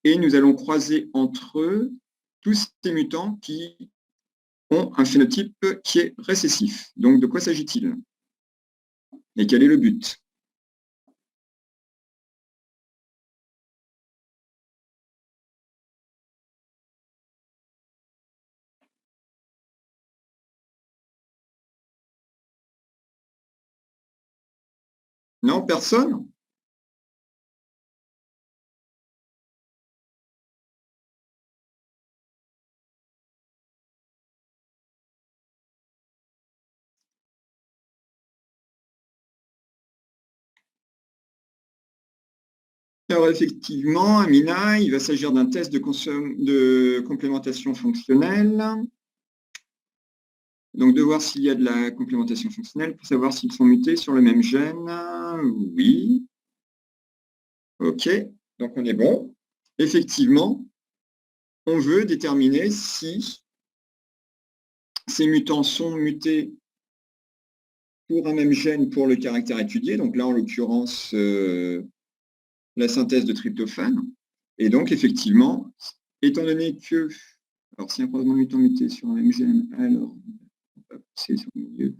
et nous allons croiser entre eux tous ces mutants qui ont un phénotype qui est récessif. Donc, de quoi s'agit-il? Et quel est le but? Non, personne? Alors effectivement, Amina, il va s'agir d'un test de complémentation fonctionnelle. Donc de voir s'il y a de la complémentation fonctionnelle pour savoir s'ils sont mutés sur le même gène. Oui. OK, donc on est bon. Effectivement, on veut déterminer si ces mutants sont mutés pour un même gène pour le caractère étudié. Donc là, en l'occurrence, la synthèse de tryptophane. Et donc, effectivement, étant donné que, alors si un croisement mutant muté sur un même gène, alors on va passer sur le milieu,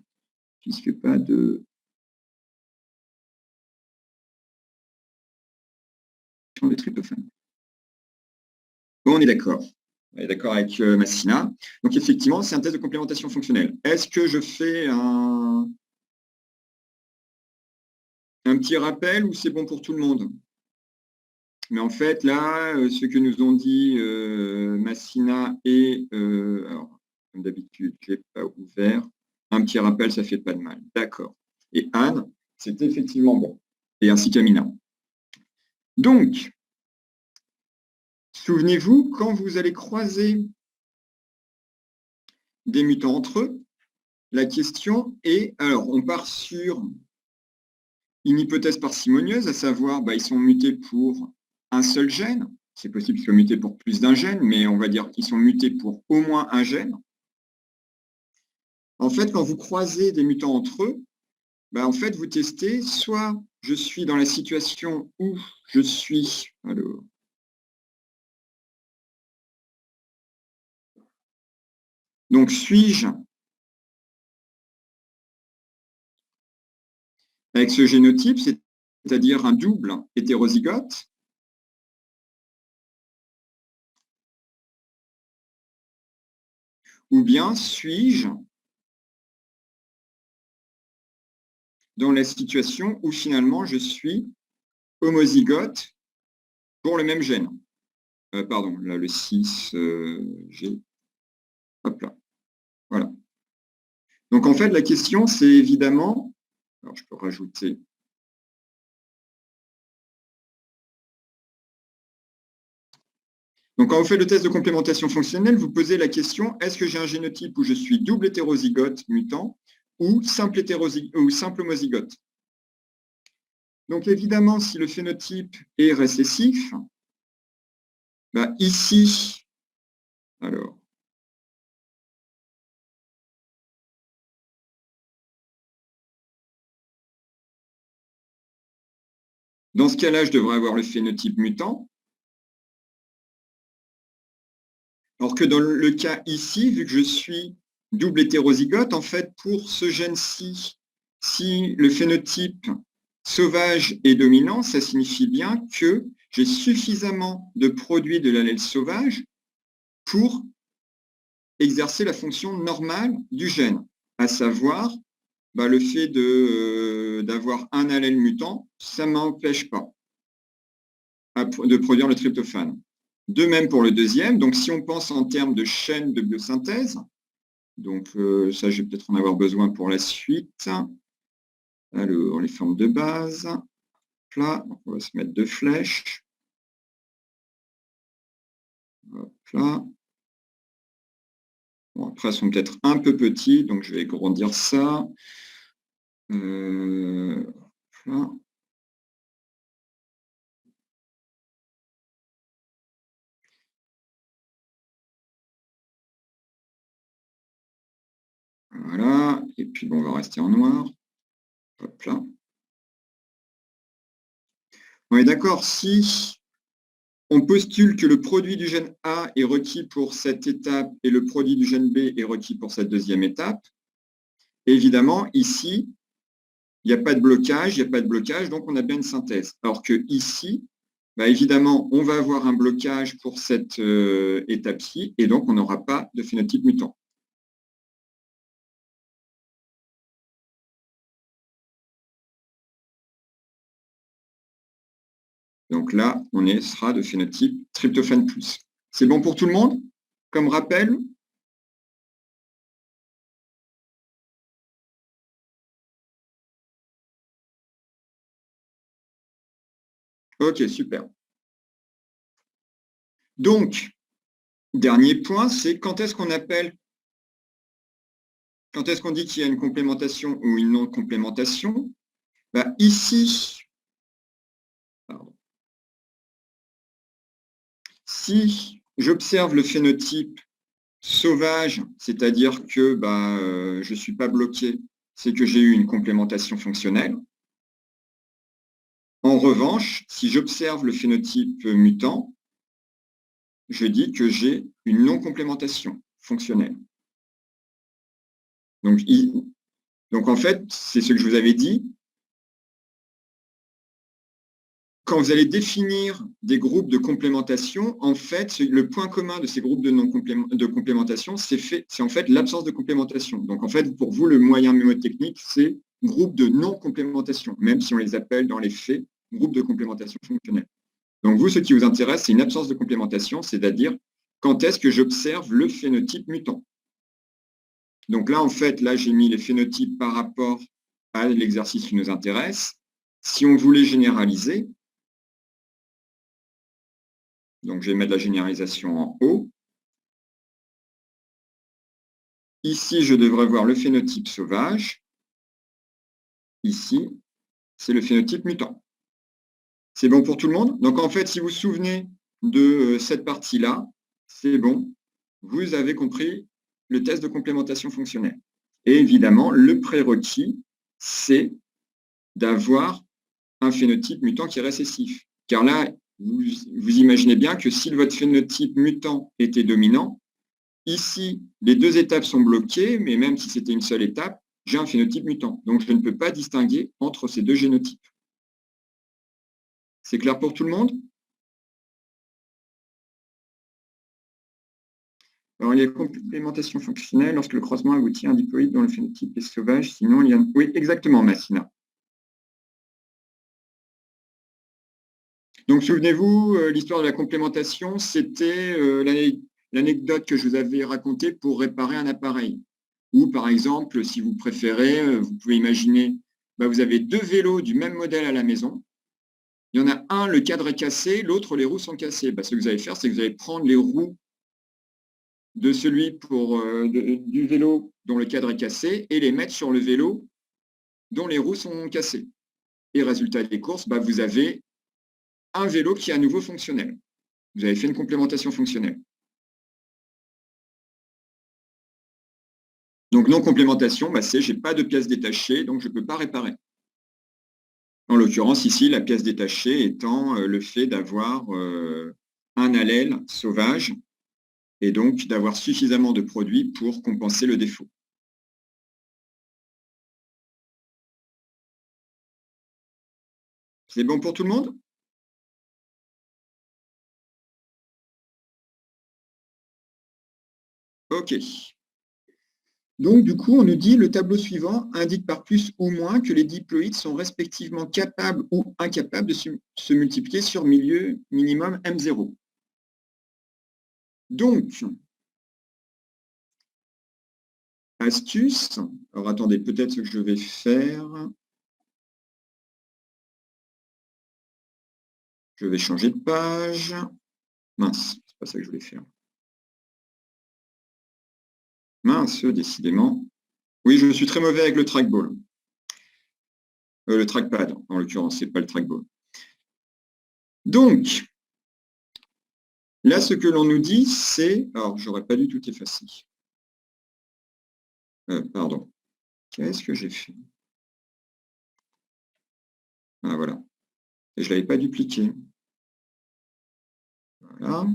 puisque pas de tryptophane. Bon, on est d'accord. On est d'accord avec Massina. Donc, effectivement, c'est un test de complémentation fonctionnelle. Est-ce que je fais un petit rappel ou c'est bon pour tout le monde? Mais en fait, là, ce que nous ont dit Massina et, alors, comme d'habitude, je n'ai pas ouvert, un petit rappel, ça ne fait pas de mal. D'accord. Et Anne, c'était effectivement bon. Et ainsi qu'Amina. Donc, souvenez-vous, quand vous allez croiser des mutants entre eux, la question est, alors, on part sur une hypothèse parcimonieuse, à savoir, ils sont mutés pour un seul gène. C'est possible qu'ils soient mutés pour plus d'un gène, mais on va dire qu'ils sont mutés pour au moins un gène. En fait, quand vous croisez des mutants entre eux, en fait, vous testez, soit je suis dans la situation où je suis, alors, donc suis-je avec ce génotype, c'est-à-dire un double hétérozygote, ou bien suis-je dans la situation où finalement je suis homozygote pour le même gène. Pardon, là le 6, G. Hop là. Voilà. Donc en fait, la question, c'est évidemment, alors je peux rajouter. Donc quand vous faites le test de complémentation fonctionnelle, vous posez la question, est-ce que j'ai un génotype où je suis double hétérozygote mutant ou simple homozygote? Donc évidemment, si le phénotype est récessif, ici, alors, dans ce cas-là, je devrais avoir le phénotype mutant. Alors que dans le cas ici, vu que je suis double hétérozygote, en fait, pour ce gène-ci, si le phénotype sauvage est dominant, ça signifie bien que j'ai suffisamment de produits de l'allèle sauvage pour exercer la fonction normale du gène, à savoir le fait d'avoir un allèle mutant, ça ne m'empêche pas de produire le tryptophane. De même pour le deuxième, donc si on pense en termes de chaîne de biosynthèse, donc ça je vais peut-être en avoir besoin pour la suite. Alors, les formes de base, là, on va se mettre deux flèches. Hop là. Bon, après, elles sont peut-être un peu petits, donc je vais grandir ça. Là. Voilà, et puis bon, on va rester en noir. Hop là. On est d'accord, si on postule que le produit du gène A est requis pour cette étape et le produit du gène B est requis pour cette deuxième étape. Et évidemment, ici, il n'y a pas de blocage, donc on a bien une synthèse. Alors que ici, bah évidemment, on va avoir un blocage pour cette étape-ci, et donc on n'aura pas de phénotype mutant. Donc là, on sera de phénotype tryptophane plus. C'est bon pour tout le monde? Comme rappel? Ok, super. Donc, dernier point, c'est quand est-ce qu'on dit qu'il y a une complémentation ou une non-complémentation? Bah, ici, pardon. Si j'observe le phénotype sauvage, c'est-à-dire que je ne suis pas bloqué, c'est que j'ai eu une complémentation fonctionnelle. En revanche, si j'observe le phénotype mutant, je dis que j'ai une non-complémentation fonctionnelle. Donc en fait, c'est ce que je vous avais dit. Quand vous allez définir des groupes de complémentation, en fait, le point commun de ces groupes de complémentation, c'est en fait l'absence de complémentation. Donc en fait, pour vous, le moyen mnémotechnique, c'est groupe de non-complémentation, même si on les appelle dans les faits groupe de complémentation fonctionnelle. Donc vous, ce qui vous intéresse, c'est une absence de complémentation, c'est-à-dire quand est-ce que j'observe le phénotype mutant. Donc là, en fait, là, j'ai mis les phénotypes par rapport à l'exercice qui nous intéresse. Si on voulait généraliser, donc je vais mettre la généralisation en haut. Ici, je devrais voir le phénotype sauvage. Ici, c'est le phénotype mutant. C'est bon pour tout le monde? Donc en fait, si vous vous souvenez de cette partie-là, c'est bon. Vous avez compris le test de complémentation fonctionnelle. Et évidemment, le prérequis, c'est d'avoir un phénotype mutant qui est récessif. Car là, vous imaginez bien que si votre phénotype mutant était dominant, ici, les deux étapes sont bloquées, mais même si c'était une seule étape, j'ai un phénotype mutant. Donc, je ne peux pas distinguer entre ces deux génotypes. C'est clair pour tout le monde? Alors, il y a complémentation fonctionnelle lorsque le croisement aboutit à un diploïde dont le phénotype est sauvage, sinon il y a... Oui, exactement, Massina. Donc, souvenez-vous, l'histoire de la complémentation, c'était l'anecdote que je vous avais racontée pour réparer un appareil. Ou, par exemple, si vous préférez, vous pouvez imaginer, vous avez deux vélos du même modèle à la maison. Il y en a un, le cadre est cassé, l'autre, les roues sont cassées. Ce que vous allez faire, c'est que vous allez prendre les roues de celui du vélo dont le cadre est cassé et les mettre sur le vélo dont les roues sont cassées. Et résultat des courses, vous avez un vélo qui est à nouveau fonctionnel. Vous avez fait une complémentation fonctionnelle. Donc non-complémentation, c'est je n'ai pas de pièce détachée, donc je ne peux pas réparer. En l'occurrence, ici, la pièce détachée étant le fait d'avoir un allèle sauvage et donc d'avoir suffisamment de produits pour compenser le défaut. C'est bon pour tout le monde? OK. Donc, du coup, on nous dit le tableau suivant indique par plus ou moins que les diploïdes sont respectivement capables ou incapables de se multiplier sur milieu minimum M0. Donc, astuce. Alors, attendez, peut-être ce que je vais faire. Je vais changer de page. Mince, c'est pas ça que je voulais faire. Mince, décidément. Oui, je suis très mauvais avec le trackball. Le trackpad, en l'occurrence, c'est pas le trackball. Donc, là, ce que l'on nous dit, c'est... Alors, j'aurais pas dû tout effacer. Pardon. Qu'est-ce que j'ai fait? Ah, voilà. Et je ne l'avais pas dupliqué. Voilà.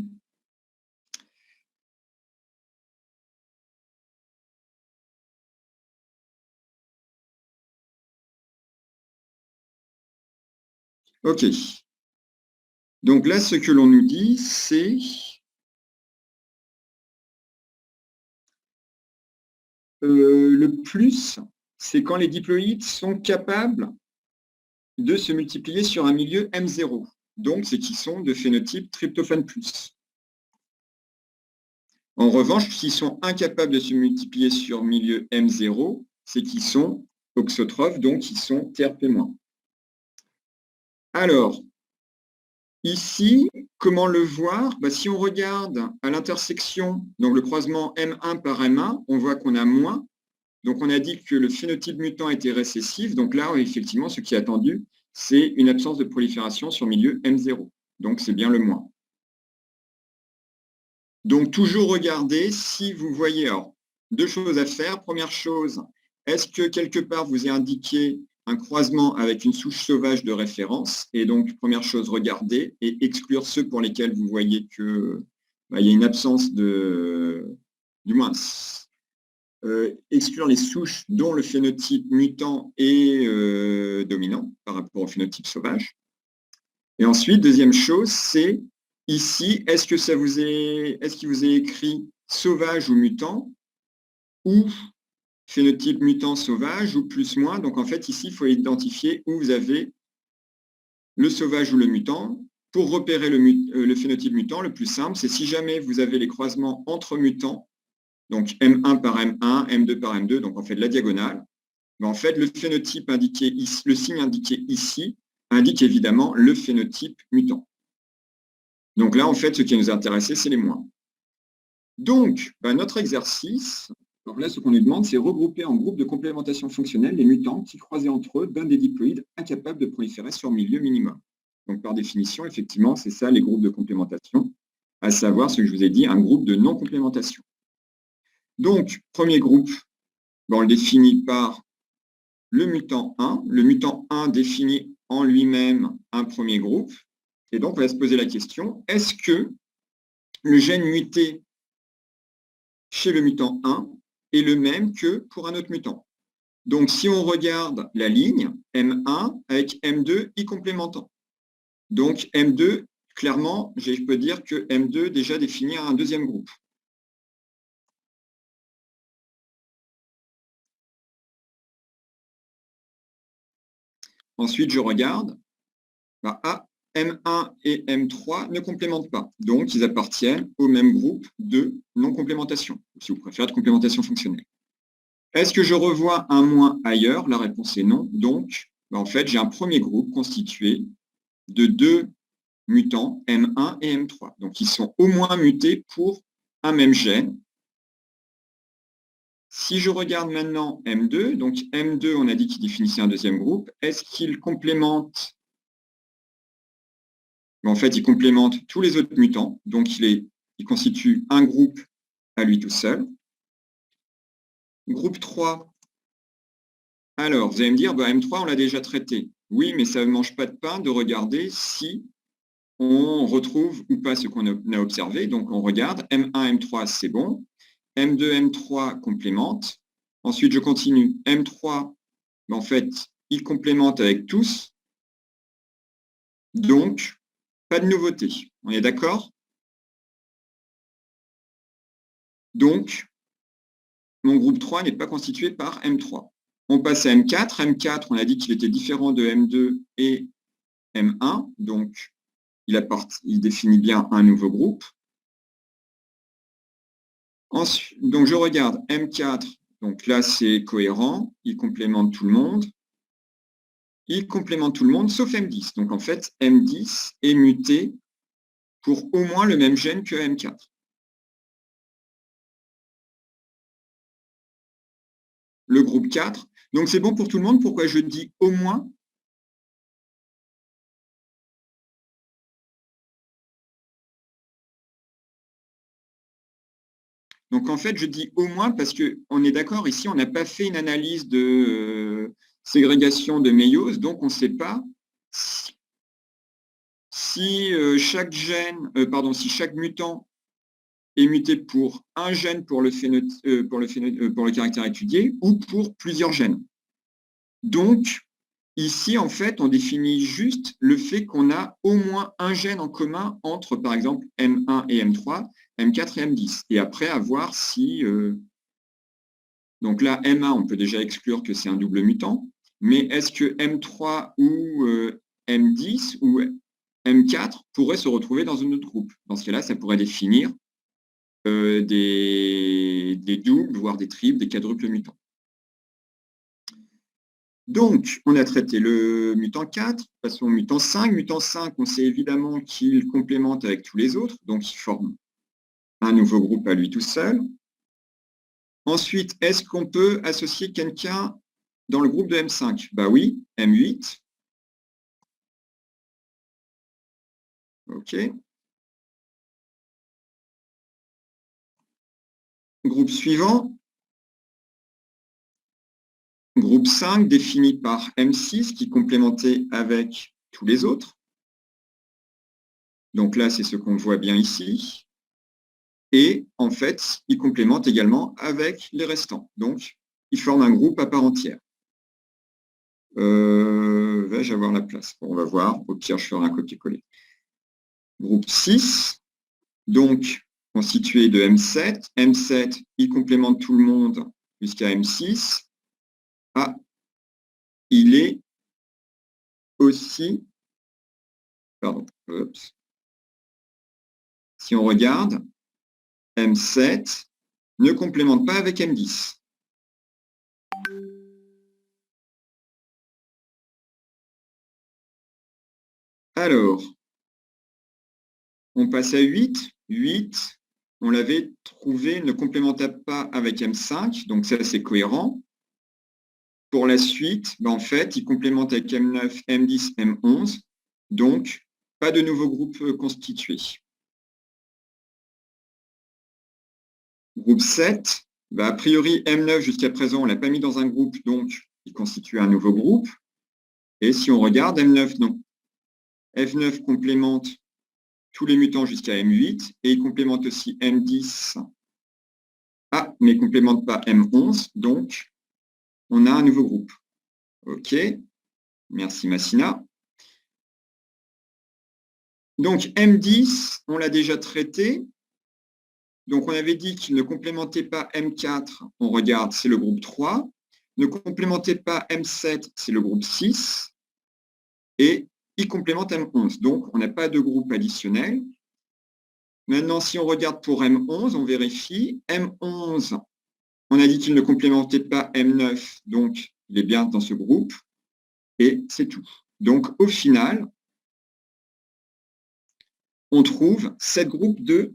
OK. Donc là, ce que l'on nous dit, c'est le plus, c'est quand les diploïdes sont capables de se multiplier sur un milieu M0. Donc, c'est qu'ils sont de phénotype tryptophane plus. En revanche, s'ils sont incapables de se multiplier sur milieu M0, c'est qu'ils sont auxotrophes, donc ils sont TRP-. Alors, ici, comment le voir? Si on regarde à l'intersection, donc le croisement M1 par M1, on voit qu'on a moins. Donc, on a dit que le phénotype mutant était récessif. Donc là, effectivement, ce qui est attendu, c'est une absence de prolifération sur milieu M0. Donc, c'est bien le moins. Donc, toujours regarder si vous voyez. Alors, deux choses à faire. Première chose, est-ce que quelque part vous est indiqué un croisement avec une souche sauvage de référence? Et donc, première chose, regarder et exclure ceux pour lesquels vous voyez qu'il y a une absence de, du moins, exclure les souches dont le phénotype mutant est dominant par rapport au phénotype sauvage. Et ensuite, deuxième chose, c'est ici, est-ce qu'il vous est écrit sauvage ou mutant, ou phénotype mutant sauvage, ou plus moins. Donc en fait, ici, il faut identifier où vous avez le sauvage ou le mutant. Pour repérer le phénotype mutant, le plus simple, c'est si jamais vous avez les croisements entre mutants, donc M1 par M1, M2 par M2, donc on fait de la diagonale. Mais en fait, le phénotype indiqué ici, le signe indiqué ici, indique évidemment le phénotype mutant. Donc là, en fait, ce qui nous a intéressé, c'est les moins. Donc, notre exercice, alors là, ce qu'on nous demande, c'est regrouper en groupe de complémentation fonctionnelle les mutants qui croisés entre eux donnent des diploïdes incapables de proliférer sur milieu minimum. Donc, par définition, effectivement, c'est ça les groupes de complémentation, à savoir ce que je vous ai dit, un groupe de non-complémentation. Donc, premier groupe, on le définit par le mutant 1. Le mutant 1 définit en lui-même un premier groupe. Et donc, on va se poser la question, est-ce que le gène muté chez le mutant 1 est le même que pour un autre mutant? Donc, si on regarde la ligne M1 avec M2 y complémentant. Donc, M2, clairement, je peux dire que M2 déjà définit un deuxième groupe. Ensuite, je regarde. M1 et M3 ne complémentent pas. Donc, ils appartiennent au même groupe de non-complémentation, si vous préférez, de complémentation fonctionnelle. Est-ce que je revois un moins ailleurs? La réponse est non. Donc, en fait, j'ai un premier groupe constitué de deux mutants, M1 et M3. Donc, ils sont au moins mutés pour un même gène. Si je regarde maintenant M2, donc M2, on a dit qu'il définissait un deuxième groupe. Est-ce qu'il complémente? En fait, il complémente tous les autres mutants. Donc, il constitue un groupe à lui tout seul. Groupe 3. Alors, vous allez me dire, M3, on l'a déjà traité. Oui, mais ça ne mange pas de pain de regarder si on retrouve ou pas ce qu'on a observé. Donc, on regarde. M1, M3, c'est bon. M2, M3 complémente. Ensuite, je continue. M3, en fait, il complémente avec tous. Donc, pas de nouveauté. On est d'accord? Donc, mon groupe 3 n'est pas constitué par M3. On passe à M4. M4, on a dit qu'il était différent de M2 et M1. Donc, il définit bien un nouveau groupe. Ensuite, donc, je regarde M4. Donc là, c'est cohérent. Il complémente tout le monde. Il complémente tout le monde, sauf M10. Donc, en fait, M10 est muté pour au moins le même gène que M4. Le groupe 4. Donc, c'est bon pour tout le monde. Pourquoi je dis au moins? Donc, en fait, je dis au moins parce qu'on est d'accord, ici, on n'a pas fait une analyse de ségrégation de méiose, donc on ne sait pas si chaque mutant est muté pour un gène pour le caractère étudié ou pour plusieurs gènes. Donc, ici, en fait, on définit juste le fait qu'on a au moins un gène en commun entre, par exemple, M1 et M3, M4 et M10. Et après, à voir si... Donc là, M1, on peut déjà exclure que c'est un double mutant. Mais est-ce que M3 ou M10 ou M4 pourraient se retrouver dans un autre groupe? Dans ce cas-là, ça pourrait définir des doubles, voire des triples, des quadruples mutants. Donc, on a traité le mutant 4, passons au mutant 5. Mutant 5, on sait évidemment qu'il complémente avec tous les autres, donc il forme un nouveau groupe à lui tout seul. Ensuite, est-ce qu'on peut associer quelqu'un dans le groupe de M5? Bah oui, M8. OK. Groupe suivant. Groupe 5 défini par M6 qui complémentait avec tous les autres. Donc là, c'est ce qu'on voit bien ici. Et en fait, il complémente également avec les restants. Donc, il forme un groupe à part entière. Vais-je avoir la place? Bon, on va voir. Au pire, je ferai un copier-coller. Groupe 6, donc constitué de M7. M7, il complémente tout le monde jusqu'à M6. Ah, il est aussi... Pardon. Oups. Si on regarde, M7 ne complémente pas avec M10. Alors, on passe à 8. 8, on l'avait trouvé, ne complémentait pas avec M5, donc ça c'est cohérent. Pour la suite, ben en fait, il complémente avec M9, M10, M11, donc pas de nouveau groupe constitué. Groupe 7, ben a priori M9 jusqu'à présent, on ne l'a pas mis dans un groupe, donc il constitue un nouveau groupe. Et si on regarde M9, non. F9 complémente tous les mutants jusqu'à M8 et il complémente aussi M10. Ah, mais ne complémente pas M11, donc on a un nouveau groupe. OK, merci Massina. Donc M10, on l'a déjà traité. Donc on avait dit qu'il ne complémentait pas M4, on regarde, c'est le groupe 3. Ne complémentait pas M7, c'est le groupe 6. Et il complémente M11. Donc on n'a pas de groupe additionnel. Maintenant, si on regarde pour M11, on vérifie. M11, on a dit qu'il ne complémentait pas M9, donc il est bien dans ce groupe. Et c'est tout. Donc au final, on trouve 7 groupes de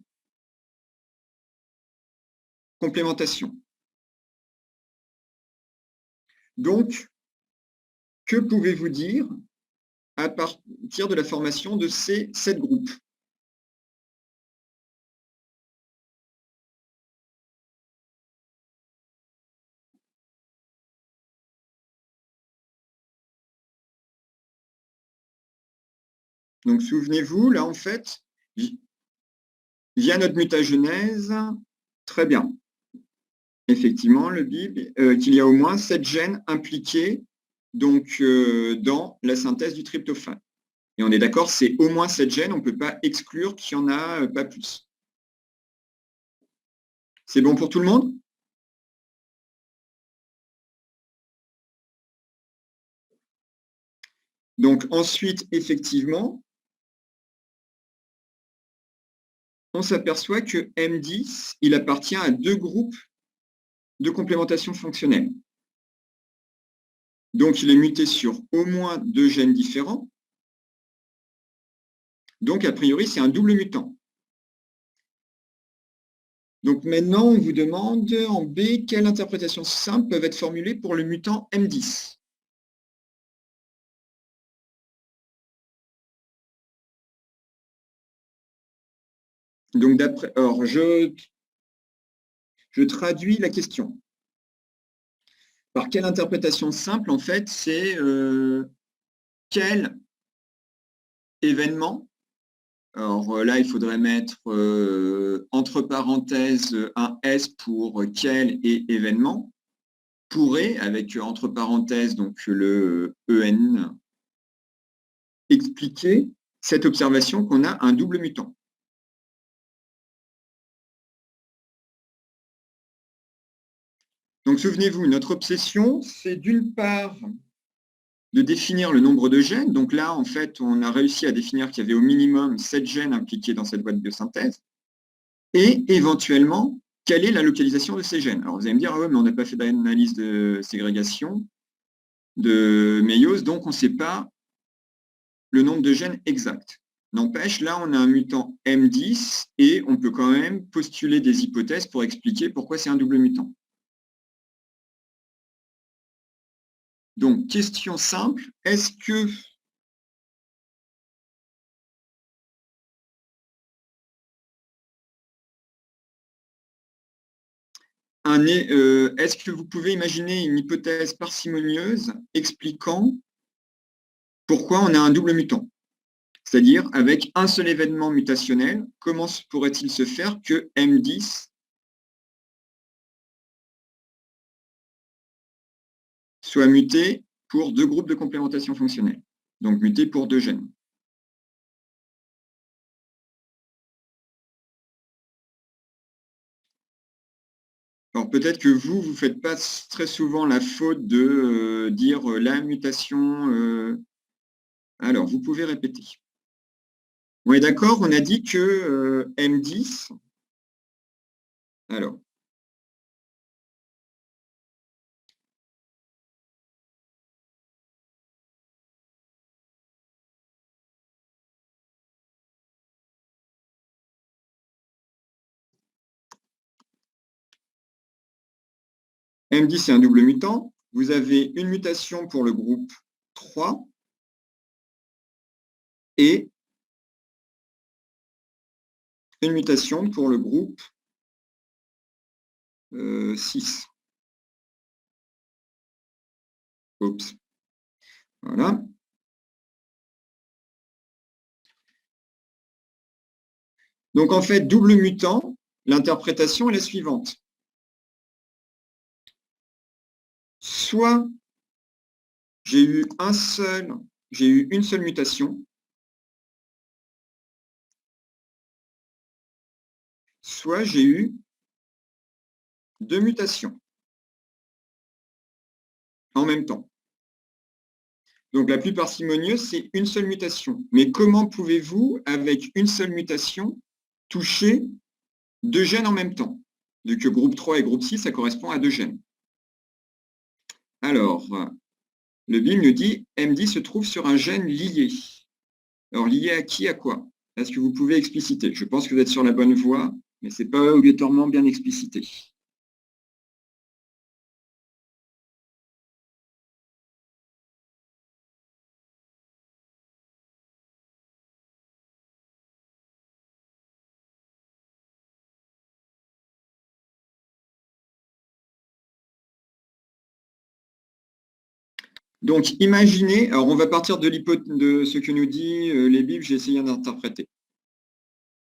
complémentation. Donc, que pouvez-vous dire à partir de la formation de ces 7 groupes? Donc, souvenez-vous, là, en fait, via notre mutagenèse, très bien. Effectivement, le BIB, qu'il y a au moins 7 gènes impliqués donc, dans la synthèse du tryptophane. Et on est d'accord, c'est au moins 7 gènes, on ne peut pas exclure qu'il n'y en a pas plus. C'est bon pour tout le monde? Donc ensuite, effectivement, on s'aperçoit que M10, il appartient à 2 groupes de complémentation fonctionnelle. Donc il est muté sur au moins 2 gènes différents. Donc a priori, c'est un double mutant. Donc maintenant, on vous demande en B, quelles interprétations simples peuvent être formulées pour le mutant M10? Donc d'après, alors je traduis la question. Par quelle interprétation simple, en fait, c'est quel événement Alors là, il faudrait mettre entre parenthèses un S pour quel et événement, pourrait, avec entre parenthèses donc le EN, expliquer cette observation qu'on a un double mutant. Donc souvenez-vous, notre obsession, c'est d'une part de définir le nombre de gènes. Donc là, en fait, on a réussi à définir qu'il y avait au minimum 7 gènes impliqués dans cette boîte de biosynthèse. Et éventuellement, quelle est la localisation de ces gènes? Alors vous allez me dire, ah ouais, mais on n'a pas fait d'analyse de ségrégation, de méiose, donc on ne sait pas le nombre de gènes exact. N'empêche, là, on a un mutant M10 et on peut quand même postuler des hypothèses pour expliquer pourquoi c'est un double mutant. Donc, question simple, est-ce que est-ce que vous pouvez imaginer une hypothèse parcimonieuse expliquant pourquoi on a un double mutant? C'est-à-dire, avec un seul événement mutationnel, comment pourrait-il se faire que M10 soit muté pour 2 groupes de complémentation fonctionnelle, donc muté pour 2 gènes? Alors peut-être que vous ne faites pas très souvent la faute de dire la mutation. Alors, vous pouvez répéter. On est d'accord, on a dit que M10, alors, M10 c'est un double mutant. Vous avez une mutation pour le groupe 3 et une mutation pour le groupe 6. Oups. Voilà. Donc en fait, double mutant, l'interprétation est la suivante. Soit j'ai eu une seule mutation, soit j'ai eu 2 mutations en même temps. Donc la plus parcimonieuse, c'est une seule mutation. Mais comment pouvez-vous, avec une seule mutation, toucher 2 gènes en même temps? Vu que groupe 3 et groupe 6, ça correspond à 2 gènes. Alors, le BIM nous dit MD se trouve sur un gène lié. Alors, lié à qui, à quoi? Est-ce que vous pouvez expliciter? Je pense que vous êtes sur la bonne voie, mais ce n'est pas obligatoirement bien explicité. Donc, imaginez, alors on va partir de ce que nous dit les BIM, j'ai essayé d'interpréter.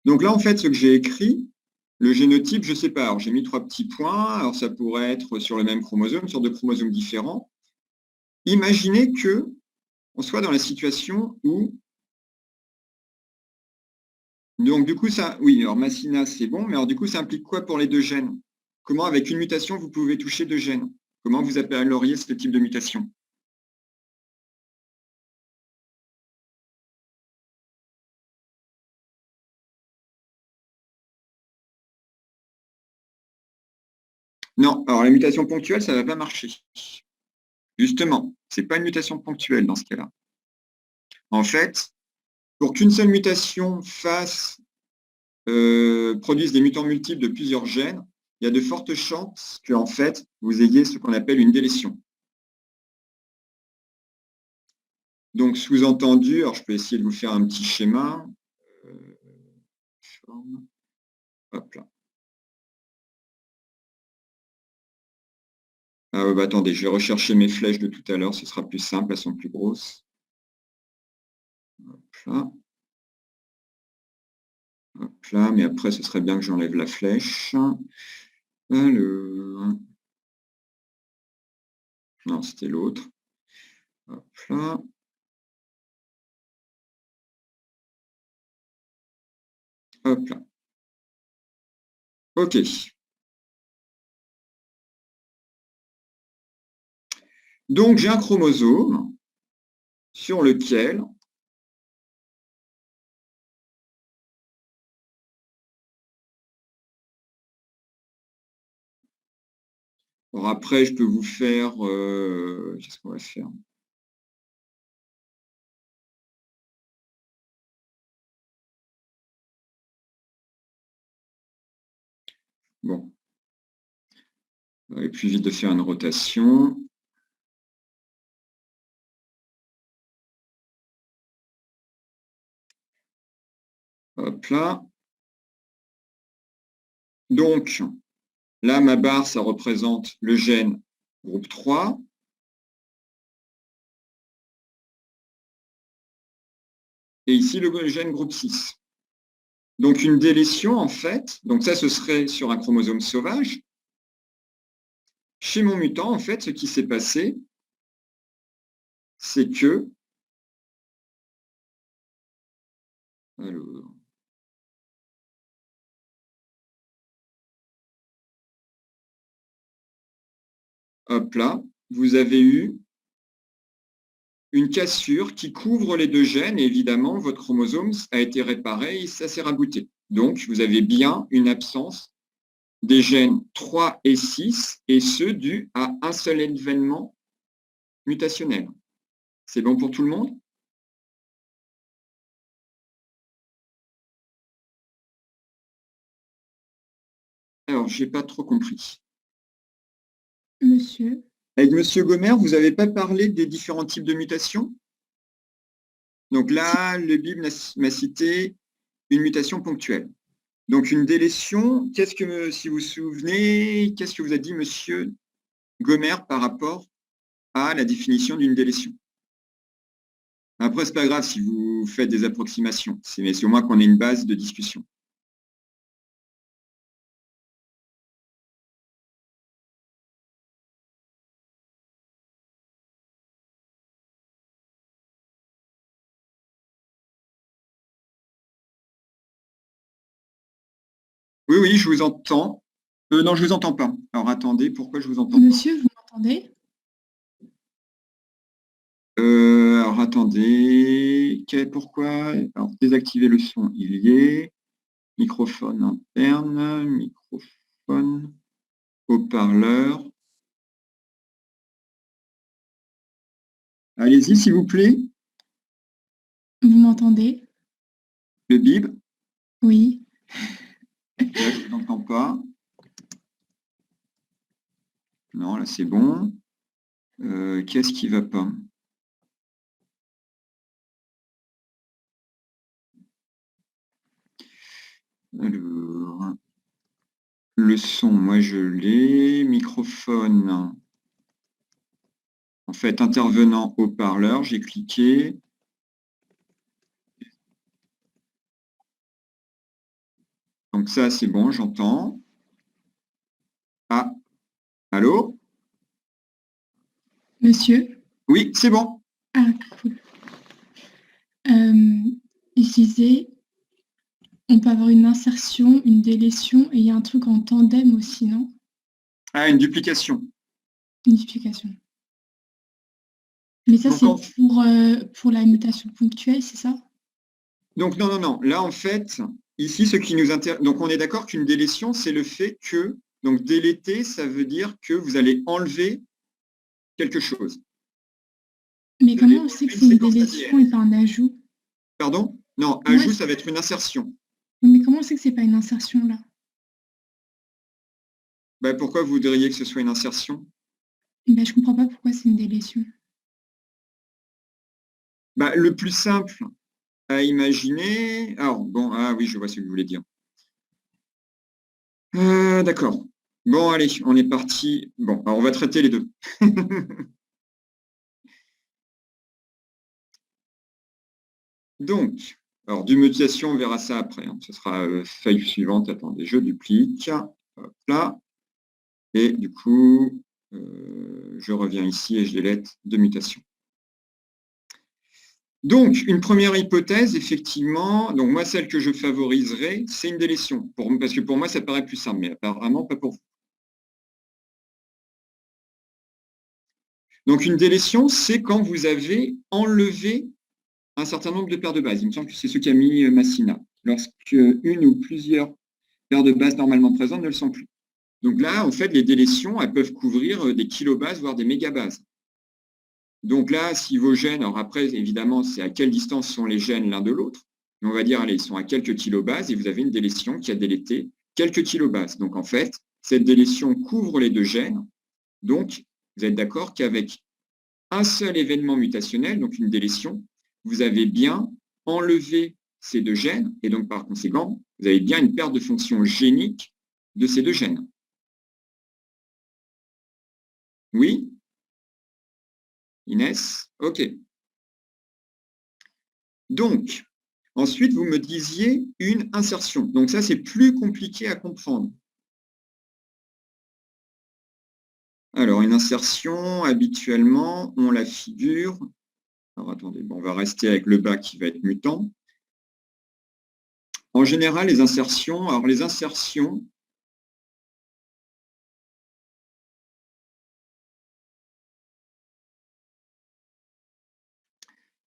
Donc là, en fait, ce que j'ai écrit, le génotype, je ne sais pas. Alors, j'ai mis 3 petits points. Alors, ça pourrait être sur le même chromosome, sur 2 chromosomes différents. Imaginez que on soit dans la situation où... Donc, du coup, ça... Oui, alors Massina, c'est bon. Mais alors, du coup, ça implique quoi pour les 2 gènes? Comment, avec une mutation, vous pouvez toucher 2 gènes? Comment vous appelleriez ce type de mutation? Non, alors la mutation ponctuelle, ça ne va pas marcher. Justement, ce n'est pas une mutation ponctuelle dans ce cas-là. En fait, pour qu'une seule mutation produise des mutants multiples de plusieurs gènes, il y a de fortes chances que, en fait, vous ayez ce qu'on appelle une délétion. Donc, sous-entendu, alors je peux essayer de vous faire un petit schéma. Hop là. Ah ouais, bah, attendez, je vais rechercher mes flèches de tout à l'heure, ce sera plus simple, elles sont plus grosses. Hop là. Hop là, mais après, ce serait bien que j'enlève la flèche. Alors... Non, c'était l'autre. Hop là. Hop là. OK. Donc, j'ai un chromosome sur lequel alors après, je peux vous faire... qu'est-ce qu'on va faire? Bon. Ça va aller plus vite de faire une rotation. Hop là. Donc, là, ma barre, ça représente le gène groupe 3. Et ici, le gène groupe 6. Donc, une délétion, en fait, donc ça, ce serait sur un chromosome sauvage. Chez mon mutant, en fait, ce qui s'est passé, c'est que... Alors... Hop là, vous avez eu une cassure qui couvre les deux gènes et évidemment, votre chromosome a été réparé et ça s'est rabouté. Donc, vous avez bien une absence des gènes 3 et 6 et ce, dû à un seul événement mutationnel. C'est bon pour tout le monde? Alors, je n'ai pas trop compris. Monsieur. Avec Monsieur Gomer, vous n'avez pas parlé des différents types de mutations? Donc là, le BIB m'a cité une mutation ponctuelle. Donc une délétion, qu'est-ce que, si vous vous souvenez, qu'est-ce que vous a dit Monsieur Gomer par rapport à la définition d'une délétion? Après, c'est pas grave si vous faites des approximations, c'est au moins qu'on ait une base de discussion. Oui, oui, je vous entends. Non, je ne vous entends pas. Alors attendez, pourquoi je vous entends pas? Monsieur, vous m'entendez? Alors attendez, pourquoi? Alors désactiver le son, il y est. Microphone interne, microphone, haut-parleur. Allez-y, s'il vous plaît. Vous m'entendez? Le bib. Oui. Là, je ne t'entends pas. Non, là, c'est bon. Qu'est-ce qui ne va pas? Alors, le son, moi, je l'ai. Microphone. En fait, intervenant haut-parleur, j'ai cliqué. Donc ça, c'est bon, j'entends. Ah, allô? Monsieur? Oui, c'est bon. Ah, cool. Je disais, on peut avoir une insertion, une délétion, et il y a un truc en tandem aussi, non? Ah, une duplication. Une duplication. Mais ça, Donc, c'est pour la mutation ponctuelle, c'est ça? Donc, non, non, non. Là, en fait, ici, ce qui nous intéresse... Donc, on est d'accord qu'une délétion, c'est le fait que... Donc, déléter, ça veut dire que vous allez enlever quelque chose. Mais Vous allez comment on sait enlever que une c'est une séquence délétion ADN. et pas un ajout? Pardon? Non, Comment ajout, est-ce- ça va être une insertion. Mais comment on sait que c'est pas une insertion, là? Ben, pourquoi vous voudriez que ce soit une insertion? Ben, je comprends pas pourquoi c'est une délétion. Ben, le plus simple à imaginer... Alors, bon, ah oui, je vois ce que vous voulez dire. D'accord. Bon, allez, on est parti. Bon, alors on va traiter les deux. Donc, Alors, du mutation, on verra ça après. Hein. Ce sera feuille suivante. Attendez, je duplique. Hop là. Et du coup, je reviens ici et je délète de mutation. Donc, une première hypothèse, effectivement, donc moi, celle que je favoriserais, c'est une délétion. Parce que pour moi, ça paraît plus simple, mais apparemment pas pour vous. Donc, une délétion, c'est quand vous avez enlevé un certain nombre de paires de bases. Il me semble que c'est ce qu'a mis Massina. Lorsque une ou plusieurs paires de bases normalement présentes ne le sont plus. Donc là, en fait, les délétions, elles peuvent couvrir des kilobases, voire des mégabases. Donc là, si vos gènes, alors après, évidemment, c'est à quelle distance sont les gènes l'un de l'autre. Mais on va dire, allez, ils sont à quelques kilobases et vous avez une délétion qui a délété quelques kilobases. Donc en fait, cette délétion couvre les deux gènes. Donc, vous êtes d'accord qu'avec un seul événement mutationnel, donc une délétion, vous avez bien enlevé ces deux gènes et donc par conséquent, vous avez bien une perte de fonction génique de ces deux gènes. Oui? Inès? OK. Donc, ensuite, vous me disiez une insertion. Donc ça, c'est plus compliqué à comprendre. Alors, une insertion, habituellement, on la figure. Alors, attendez, bon, on va rester avec le bas qui va être mutant. En général, les insertions,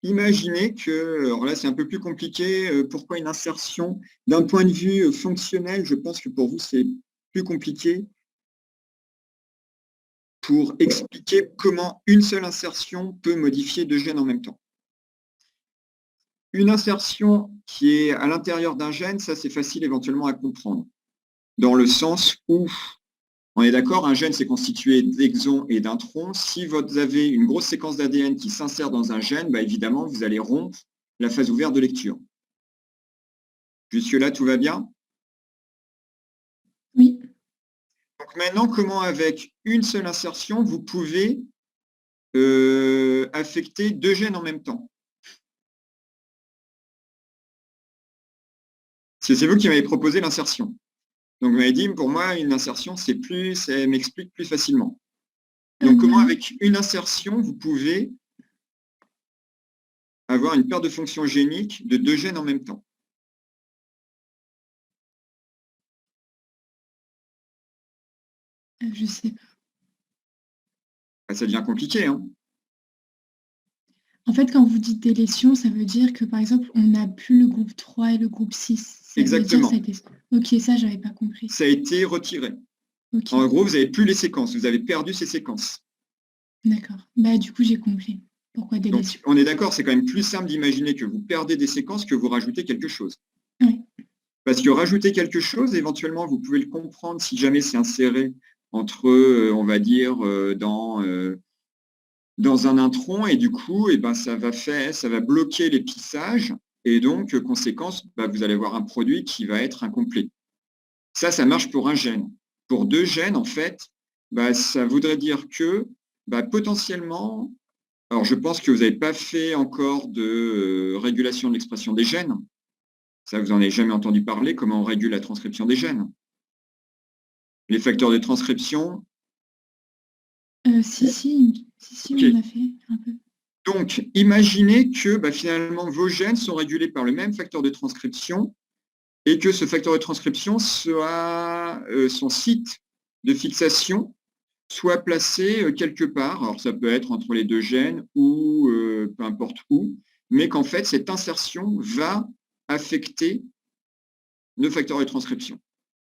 imaginez que, alors là c'est un peu plus compliqué, pourquoi une insertion? D'un point de vue fonctionnel, je pense que pour vous c'est plus compliqué pour expliquer comment une seule insertion peut modifier deux gènes en même temps. Une insertion qui est à l'intérieur d'un gène, ça c'est facile éventuellement à comprendre, dans le sens où, on est d'accord, un gène c'est constitué d'exons et d'introns. Si vous avez une grosse séquence d'ADN qui s'insère dans un gène, bah, évidemment vous allez rompre la phase ouverte de lecture. Jusque-là, tout va bien? Oui. Donc maintenant, comment avec une seule insertion, vous pouvez affecter deux gènes en même temps? C'est vous qui m'avez proposé l'insertion. Donc vous m'avez dit, pour moi, une insertion, ça m'explique plus facilement. Donc comment avec une insertion, vous pouvez avoir une perte de fonction génique de deux gènes en même temps? Je sais pas. Ah, ça devient compliqué, hein? En fait, quand vous dites délétion, ça veut dire que, par exemple, on n'a plus le groupe 3 et le groupe 6. Ça Exactement. Veut dire Ok, ça, j'avais pas compris. Ça a été retiré. Okay. En gros, vous n'avez plus les séquences, vous avez perdu ces séquences. D'accord. Bah, du coup, j'ai compris. Pourquoi délétion? Donc, on est d'accord, c'est quand même plus simple d'imaginer que vous perdez des séquences que vous rajoutez quelque chose. Oui. Parce que rajouter quelque chose, éventuellement, vous pouvez le comprendre si jamais c'est inséré entre, on va dire, dans un intron, et du coup, ça va bloquer l'épissage, et donc, conséquence, vous allez avoir un produit qui va être incomplet. Ça marche pour un gène. Pour deux gènes, en fait, ça voudrait dire que potentiellement, alors je pense que vous n'avez pas fait encore de régulation de l'expression des gènes. Ça, vous n'en avez jamais entendu parler, comment on régule la transcription des gènes. Les facteurs de transcription. Si, okay. On a fait un peu. Donc, imaginez que finalement, vos gènes sont régulés par le même facteur de transcription et que ce facteur de transcription soit son site de fixation soit placé quelque part. Alors, ça peut être entre les deux gènes ou peu importe où, mais qu'en fait, cette insertion va affecter le facteur de transcription,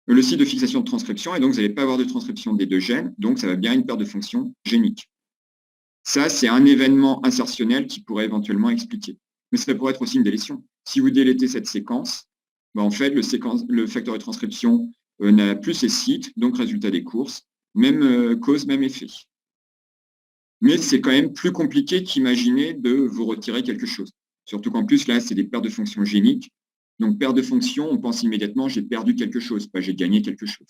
le site de fixation de transcription, et donc vous n'allez pas avoir de transcription des deux gènes, donc ça va bien une perte de fonction génique. Ça, c'est un événement insertionnel qui pourrait éventuellement expliquer. Mais ça pourrait être aussi une délétion. Si vous délétez cette séquence, en fait, le facteur de transcription n'a plus ses sites, donc résultat des courses, même cause, même effet. Mais c'est quand même plus compliqué qu'imaginer de vous retirer quelque chose. Surtout qu'en plus, là, c'est des pertes de fonctions géniques. Donc, perte de fonction, on pense immédiatement, j'ai perdu quelque chose, pas j'ai gagné quelque chose.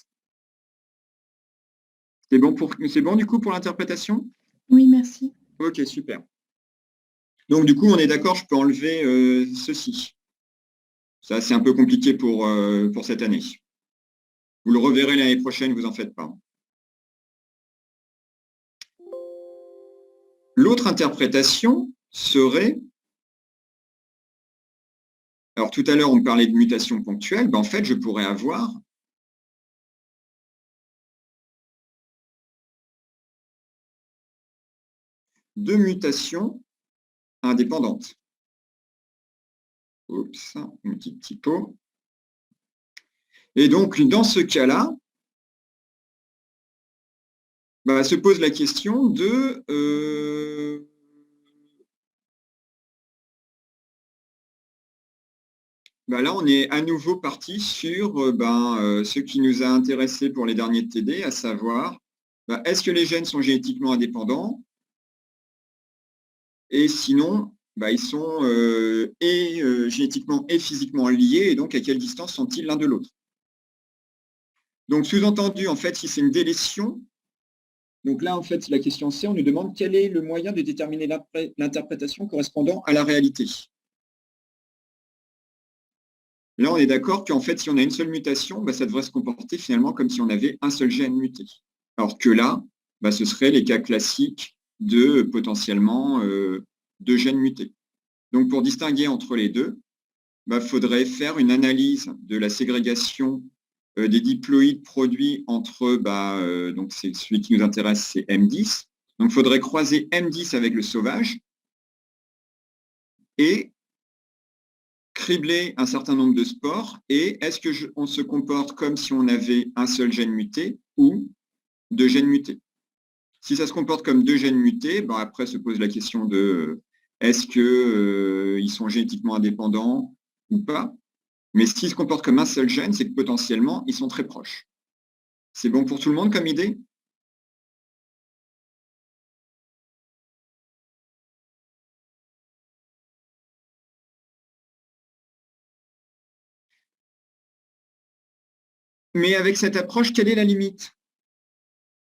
C'est bon du coup pour l'interprétation? Oui, merci. Ok, super. Donc, du coup, on est d'accord, je peux enlever ceci. Ça, c'est un peu compliqué pour cette année. Vous le reverrez l'année prochaine, vous en faites pas. L'autre interprétation serait, alors tout à l'heure on parlait de mutation ponctuelle, ben, en fait je pourrais avoir deux mutations indépendantes. Oups, une petite typo. Et donc dans ce cas-là, ben, se pose la question de ben là, on est à nouveau parti sur ce qui nous a intéressé pour les derniers TD, à savoir, ben, est-ce que les gènes sont génétiquement indépendants? Et sinon, ben, ils sont génétiquement et physiquement liés, et donc à quelle distance sont-ils l'un de l'autre? Donc, sous-entendu, en fait, si c'est une délétion, donc là, en fait, la question C, on nous demande quel est le moyen de déterminer l'interprétation correspondant à la réalité. Là, on est d'accord qu'en fait, si on a une seule mutation, bah, ça devrait se comporter finalement comme si on avait un seul gène muté. Alors que là, bah, ce seraient les cas classiques de potentiellement deux gènes mutés. Donc, pour distinguer entre les deux, il faudrait faire une analyse de la ségrégation des diploïdes produits entre, donc c'est celui qui nous intéresse, c'est M10. Donc, il faudrait croiser M10 avec le sauvage et cribler un certain nombre de spores. Et est-ce qu'on se comporte comme si on avait un seul gène muté ou deux gènes mutés? Si ça se comporte comme deux gènes mutés, après se pose la question de est-ce qu'ils sont génétiquement indépendants ou pas? Mais s'ils se comportent comme un seul gène, c'est que potentiellement, ils sont très proches. C'est bon pour tout le monde comme idée? Mais avec cette approche, quelle est la limite?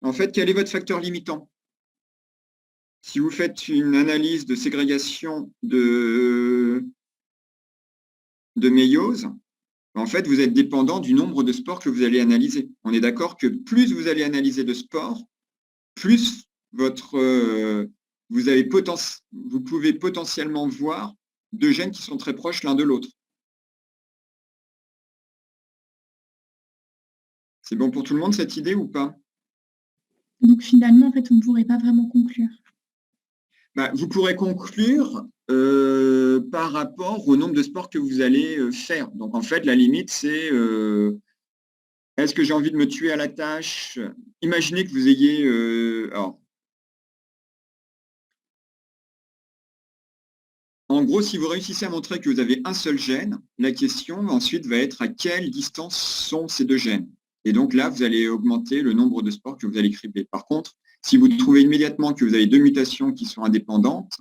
En fait, quel est votre facteur limitant? Si vous faites une analyse de ségrégation de méiose, en fait, vous êtes dépendant du nombre de spores que vous allez analyser. On est d'accord que plus vous allez analyser de spores, plus vous pouvez potentiellement voir deux gènes qui sont très proches l'un de l'autre. C'est bon pour tout le monde cette idée ou pas? Donc finalement, en fait, on ne pourrait pas vraiment conclure. Vous pourrez conclure par rapport au nombre de spores que vous allez faire. Donc en fait, la limite, c'est est-ce que j'ai envie de me tuer à la tâche? Imaginez que vous ayez... en gros, si vous réussissez à montrer que vous avez un seul gène, la question ensuite va être à quelle distance sont ces deux gènes. Et donc là, vous allez augmenter le nombre de spores que vous allez cribler. Par contre, si vous trouvez immédiatement que vous avez deux mutations qui sont indépendantes,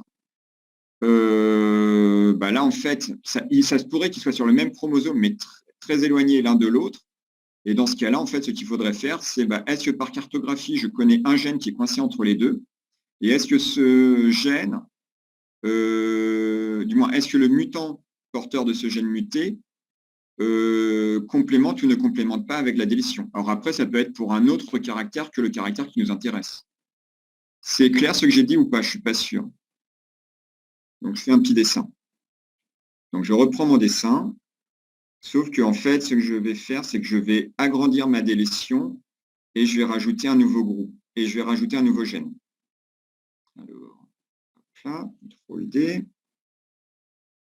là, en fait, ça se pourrait qu'ils soient sur le même chromosome, mais très éloignés l'un de l'autre. Et dans ce cas-là, en fait, ce qu'il faudrait faire, c'est est-ce que par cartographie, je connais un gène qui est coincé entre les deux? Et est-ce que ce gène, du moins, est-ce que le mutant porteur de ce gène muté complémente ou ne complémente pas avec la délétion? Alors après, ça peut être pour un autre caractère que le caractère qui nous intéresse. C'est clair ce que j'ai dit ou pas? Je ne suis pas sûr. Donc, je fais un petit dessin. Donc, je reprends mon dessin. Sauf que, en fait, ce que je vais faire, c'est que je vais agrandir ma délétion et je vais rajouter un nouveau groupe. Et je vais rajouter un nouveau gène. Alors, là, CTRL D.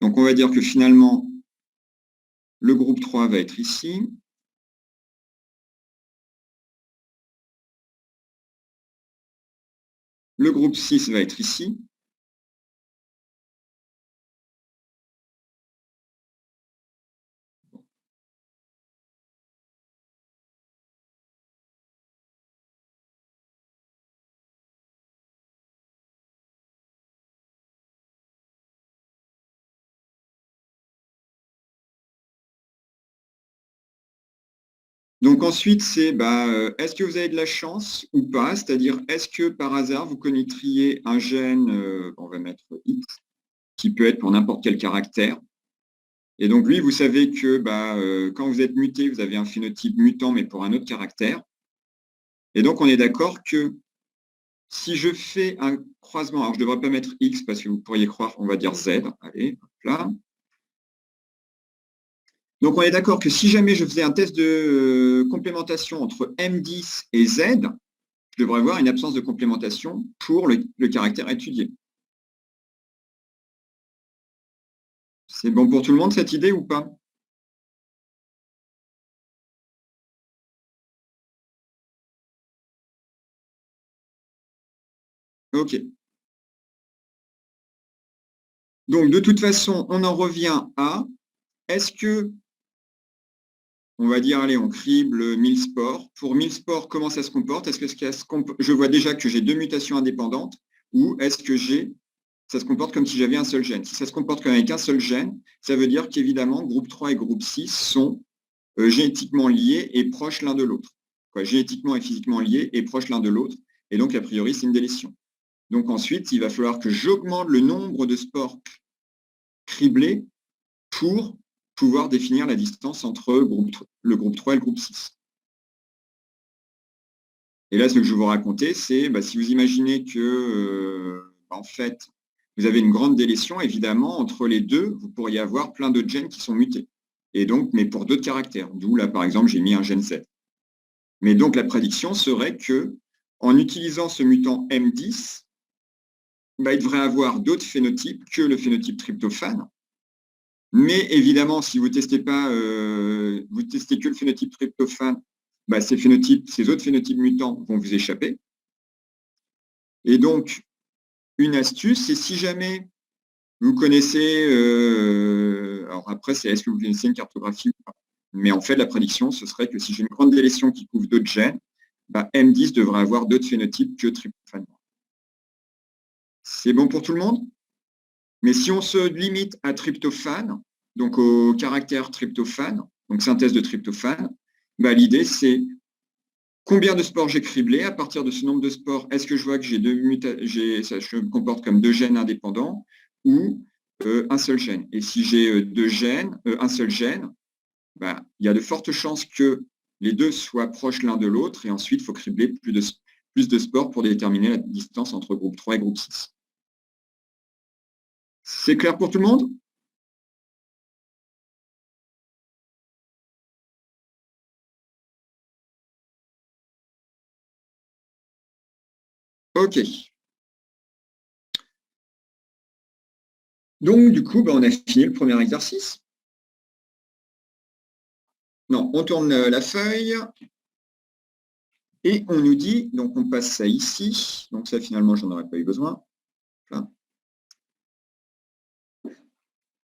Donc, on va dire que finalement, le groupe 3 va être ici. Le groupe 6 va être ici. Donc ensuite, c'est est-ce que vous avez de la chance ou pas? C'est-à-dire, est-ce que par hasard, vous connaîtriez un gène, on va mettre X, qui peut être pour n'importe quel caractère, Et donc, lui, vous savez que quand vous êtes muté, vous avez un phénotype mutant, mais pour un autre caractère. Et donc, on est d'accord que si je fais un croisement, alors je ne devrais pas mettre X parce que vous pourriez croire, on va dire Z. Allez, hop là. Donc, on est d'accord que si jamais je faisais un test de complémentation entre M10 et Z, je devrais avoir une absence de complémentation pour le caractère étudié. C'est bon pour tout le monde, cette idée, ou pas? OK. Donc, de toute façon, on en revient à, est-ce que, on va dire, allez, on crible 1000 spores. Pour 1000 spores, comment ça se comporte? Est-ce que je vois déjà que j'ai deux mutations indépendantes, ou est-ce que ça se comporte comme si j'avais un seul gène? Si ça se comporte comme avec un seul gène, ça veut dire qu'évidemment, groupe 3 et groupe 6 sont génétiquement liés et proches l'un de l'autre. Génétiquement et physiquement liés et proches l'un de l'autre. Et donc, a priori, c'est une délétion. Donc ensuite, il va falloir que j'augmente le nombre de spores criblés pour pouvoir définir la distance entre le groupe 3 et le groupe 6. Et là, ce que je vais vous raconter, c'est si vous imaginez que, en fait, vous avez une grande délétion, évidemment, entre les deux, vous pourriez avoir plein d'autres gènes qui sont mutés. Et donc, mais pour d'autres caractères. D'où là, par exemple, j'ai mis un gène 7. Mais donc, la prédiction serait que, en utilisant ce mutant M10, il devrait avoir d'autres phénotypes que le phénotype tryptophane. Mais évidemment, si vous ne testez pas, vous testez que le phénotype tryptophane, ces autres phénotypes mutants vont vous échapper. Et donc, une astuce, c'est si jamais vous connaissez, alors après, c'est est-ce que vous connaissez une cartographie ou pas. Mais en fait, la prédiction, ce serait que si j'ai une grande délétion qui couvre d'autres gènes, M10 devrait avoir d'autres phénotypes que tryptophane. C'est bon pour tout le monde? Mais si on se limite à tryptophane, donc au caractère tryptophane, donc synthèse de tryptophane, l'idée c'est combien de spores j'ai criblé. À partir de ce nombre de spores, est-ce que je vois que je me comporte comme deux gènes indépendants ou un seul gène? Et si j'ai deux gènes, un seul gène, il y a de fortes chances que les deux soient proches l'un de l'autre et ensuite il faut cribler plus de spores pour déterminer la distance entre groupe 3 et groupe 6. C'est clair pour tout le monde? OK. Donc, du coup, on a fini le premier exercice. Non, on tourne la feuille. Et on nous dit, donc on passe ça ici. Donc ça, finalement, j'en aurais pas eu besoin. Là.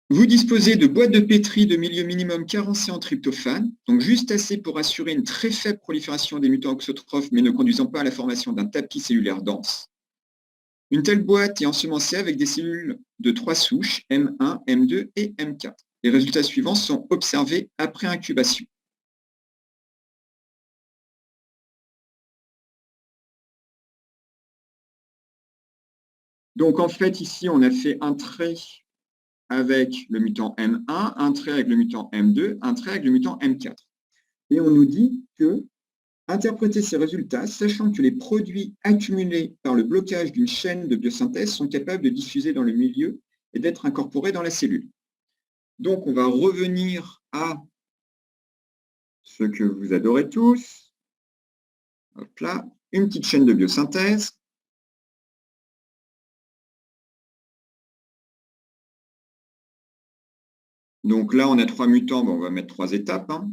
Vous disposez de boîtes de pétri de milieu minimum carencé en tryptophane, donc juste assez pour assurer une très faible prolifération des mutants auxotrophes, mais ne conduisant pas à la formation d'un tapis cellulaire dense. Une telle boîte est ensemencée avec des cellules de 3 souches, M1, M2 et M4. Les résultats suivants sont observés après incubation. Donc en fait, ici, on a fait un trait avec le mutant M1, un trait avec le mutant M2, un trait avec le mutant M4. Et on nous dit que interpréter ces résultats, sachant que les produits accumulés par le blocage d'une chaîne de biosynthèse sont capables de diffuser dans le milieu et d'être incorporés dans la cellule. Donc, on va revenir à ce que vous adorez tous. Hop là, une petite chaîne de biosynthèse. Donc là, on a 3 mutants, on va mettre 3 étapes. Hein.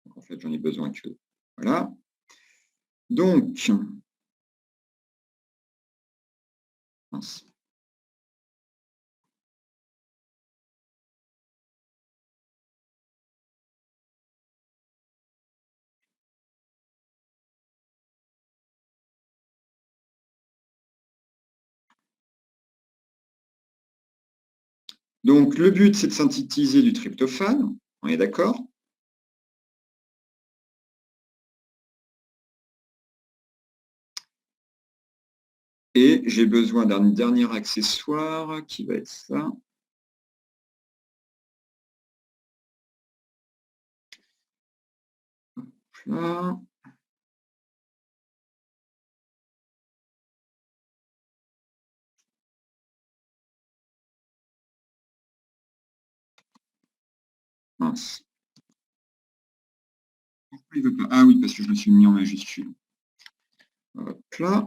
Donc, en fait, j'en ai besoin que... Voilà. Donc... Mince. Donc, le but, c'est de synthétiser du tryptophane. On est d'accord? Et j'ai besoin d'un dernier accessoire qui va être ça. Là. Mince. Pourquoi il veut pas? Ah oui, parce que je me suis mis en majuscule. Hop là.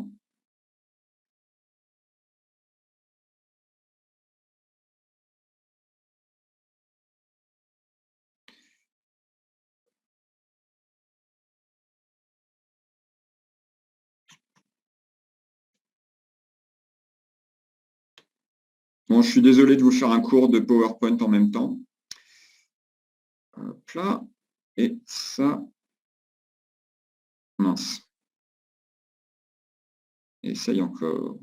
Bon, je suis désolé de vous faire un cours de PowerPoint en même temps. Hop là. Et ça. Mince. Essaye encore.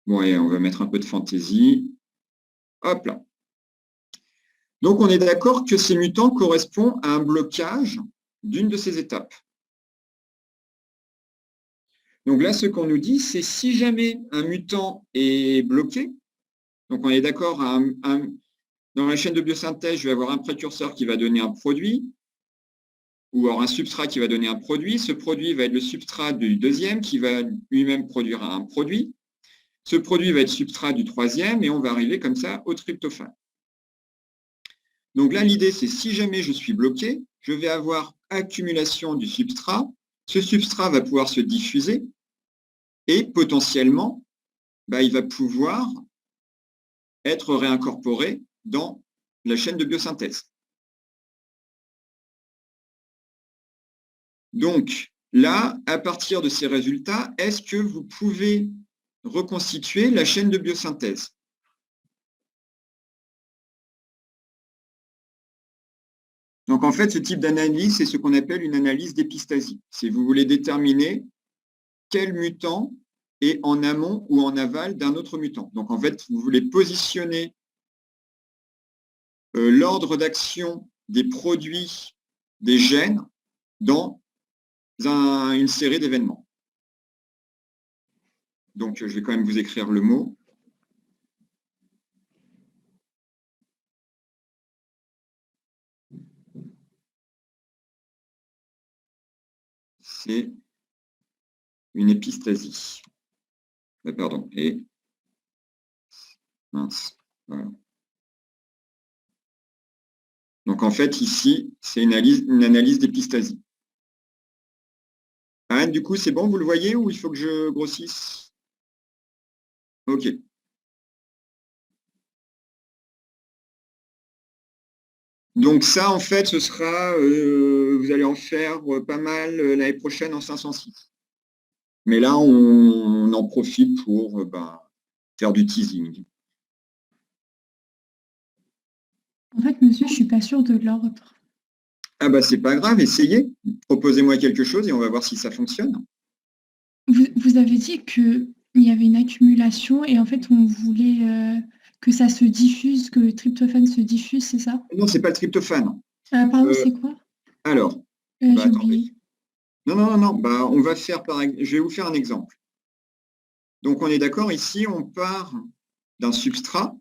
Bon, et on va mettre un peu de fantaisie. Hop là. Donc, on est d'accord que ces mutants correspondent à un blocage d'une de ces étapes. Donc là, ce qu'on nous dit, c'est si jamais un mutant est bloqué, donc on est d'accord, dans la chaîne de biosynthèse, je vais avoir un précurseur qui va donner un produit, ou alors un substrat qui va donner un produit. Ce produit va être le substrat du deuxième qui va lui-même produire un produit. Ce produit va être substrat du troisième et on va arriver comme ça au tryptophane. Donc là, l'idée, c'est si jamais je suis bloqué, je vais avoir accumulation du substrat. Ce substrat va pouvoir se diffuser et potentiellement, il va pouvoir être réincorporé dans la chaîne de biosynthèse. Donc là, à partir de ces résultats, est-ce que vous pouvez reconstituer la chaîne de biosynthèse? Donc en fait, ce type d'analyse, c'est ce qu'on appelle une analyse d'épistasie. Si vous voulez déterminer quel mutant est en amont ou en aval d'un autre mutant. Donc en fait, vous voulez positionner l'ordre d'action des produits des gènes dans une série d'événements. Donc je vais quand même vous écrire le mot. C'est une épistasie. Pardon, et mince. Voilà. Donc en fait, ici, c'est une analyse d'épistasie. Anne, du coup, c'est bon, vous le voyez ou il faut que je grossisse? OK. Donc ça, en fait, ce sera, vous allez en faire pas mal l'année prochaine en 506. Mais là, on en profite pour faire du teasing. En fait, monsieur, je ne suis pas sûre de l'ordre. Ah c'est pas grave, essayez. Proposez-moi quelque chose et on va voir si ça fonctionne. Vous avez dit qu'il y avait une accumulation et en fait, on voulait que ça se diffuse, que le tryptophane se diffuse, c'est ça? Non, c'est pas le tryptophane. Pardon, c'est quoi? Alors, j'ai oublié. Non. On va faire je vais vous faire un exemple. Donc, on est d'accord, ici, on part d'un substrat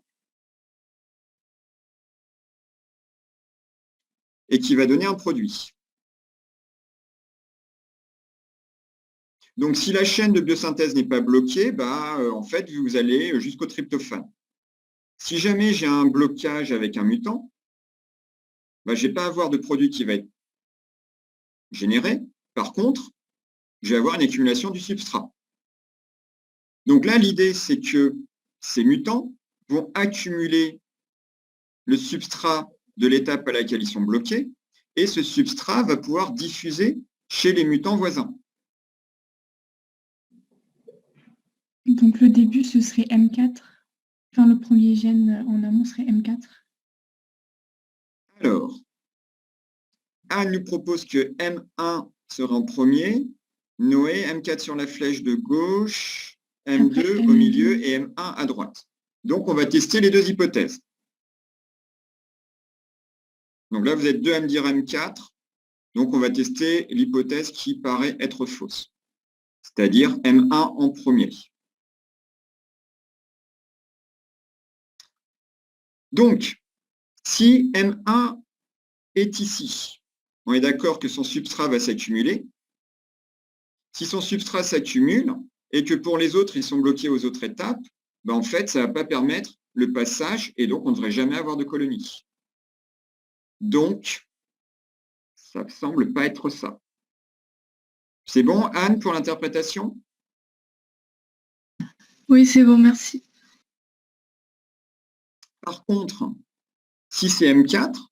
et qui va donner un produit. Donc, si la chaîne de biosynthèse n'est pas bloquée, en fait, vous allez jusqu'au tryptophane. Si jamais j'ai un blocage avec un mutant, je ne vais pas avoir de produit qui va être généré. Par contre, je vais avoir une accumulation du substrat. Donc là, l'idée, c'est que ces mutants vont accumuler le substrat de l'étape à laquelle ils sont bloqués, et ce substrat va pouvoir diffuser chez les mutants voisins. Donc le début, ce serait M4. Enfin, le premier gène en amont serait M4. Alors, Anne nous propose que M1 sera en premier, Noé, M4 sur la flèche de gauche, M2 Après, au milieu et M1 à droite. Donc, on va tester les deux hypothèses. Donc là, vous êtes deux à me dire M4. Donc, on va tester l'hypothèse qui paraît être fausse, c'est-à-dire M1 en premier. Donc, si M1 est ici, on est d'accord que son substrat va s'accumuler. Si son substrat s'accumule et que pour les autres, ils sont bloqués aux autres étapes, ben en fait, ça ne va pas permettre le passage et donc on ne devrait jamais avoir de colonie. Donc, ça ne semble pas être ça. C'est bon, Anne, pour l'interprétation? Oui, c'est bon, merci. Par contre, si c'est M4,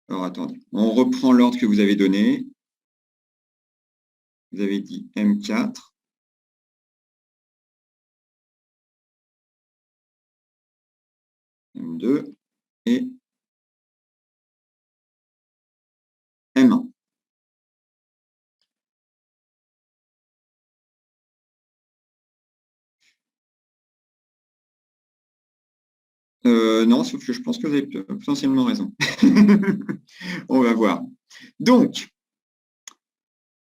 alors attendez, on reprend l'ordre que vous avez donné. Vous avez dit M4. M2 et M1. Non, sauf que je pense que vous avez potentiellement raison. On va voir. Donc,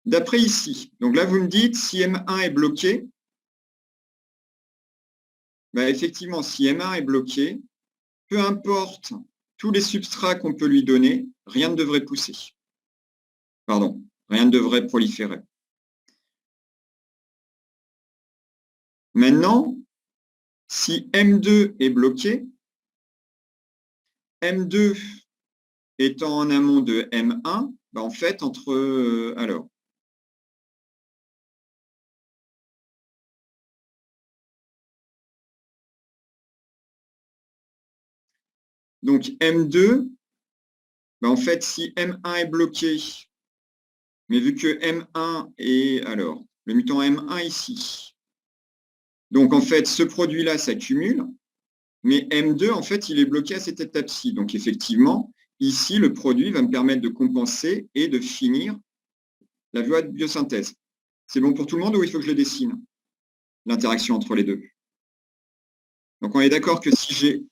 d'après ici, donc là, vous me dites si M1 est bloqué, ben effectivement, si M1 est bloqué, peu importe tous les substrats qu'on peut lui donner, rien ne devrait pousser. Pardon, rien ne devrait proliférer. Maintenant, si M2 est bloqué, M2 étant en amont de M1, ben en fait, entre... alors, donc M2, ben en fait, si M1 est bloqué, mais vu que M1 est... Alors, le mutant M1 ici. Donc, en fait, ce produit-là s'accumule, mais M2, en fait, il est bloqué à cette étape-ci. Donc, effectivement, ici, le produit va me permettre de compenser et de finir la voie de biosynthèse. C'est bon pour tout le monde ou il faut que je le dessine, l'interaction entre les deux? Donc, on est d'accord que si j'ai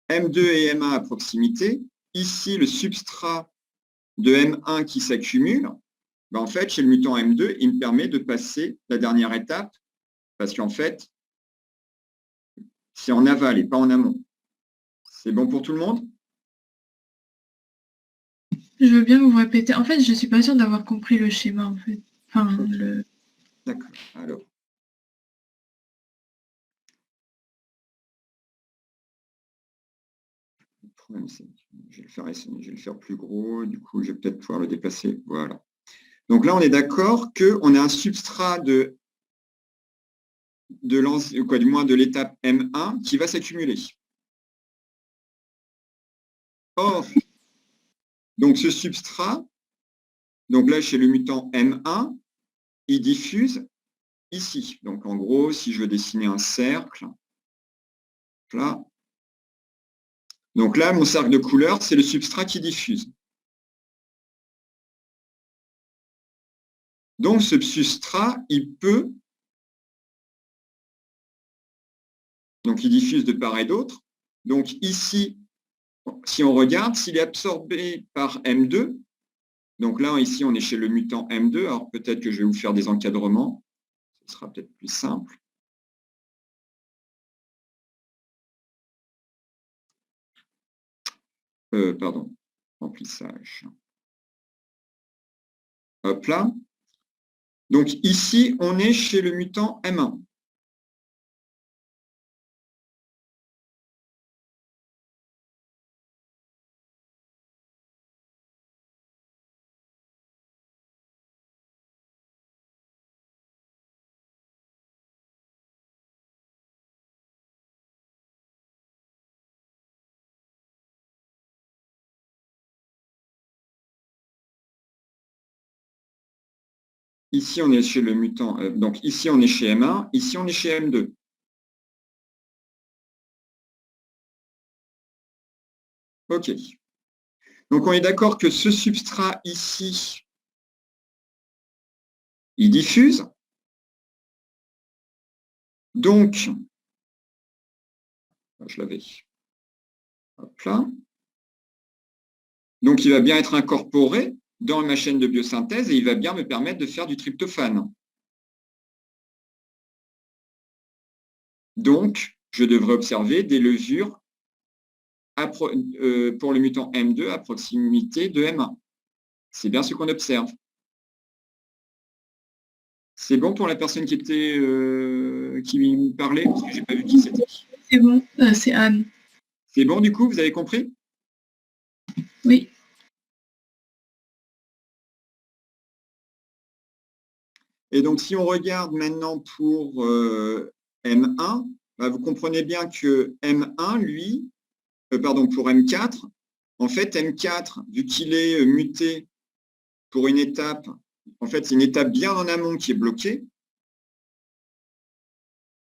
M2 et M1 à proximité, ici, le substrat de M1 qui s'accumule, ben en fait, chez le mutant M2, il me permet de passer la dernière étape parce qu'en fait, c'est en aval et pas en amont. C'est bon pour tout le monde? Je veux bien vous répéter. En fait, je suis pas sûre d'avoir compris le schéma, en fait. Enfin, le... D'accord. Alors. Le problème, c'est que je vais le faire plus gros. Du coup, je vais peut-être pouvoir le déplacer. Voilà. Donc là, on est d'accord qu'on a un substrat du moins de l'étape M1 qui va s'accumuler. Or, donc ce substrat, donc là, chez le mutant M1, il diffuse ici. Donc en gros, si je veux dessiner un cercle, là, donc là, mon cercle de couleur, c'est le substrat qui diffuse. Donc ce substrat, il peut, donc il diffuse de part et d'autre. Donc ici, si on regarde, s'il est absorbé par M2, donc là, ici, on est chez le mutant M2, alors peut-être que je vais vous faire des encadrements, ce sera peut-être plus simple. Pardon, remplissage. Hop là. Donc ici, on est chez le mutant M1. Ici, on est chez le mutant, donc ici, on est chez M1, ici, on est chez M2. OK. Donc, on est d'accord que ce substrat ici, il diffuse. Donc, Je l'avais. Hop là. Donc, il va bien être incorporé dans ma chaîne de biosynthèse et il va bien me permettre de faire du tryptophane. Donc, je devrais observer des levures pour le mutant M2 à proximité de M1. C'est bien ce qu'on observe. C'est bon pour la personne qui me parlait, parce que je n'ai pas vu qui c'était. C'est bon, c'est Anne. C'est bon du coup, vous avez compris? Oui. Et donc, si on regarde maintenant pour M1, bah, vous comprenez bien que M1, lui, pour M4, en fait, M4, vu qu'il est muté pour une étape, en fait, c'est une étape bien en amont qui est bloquée.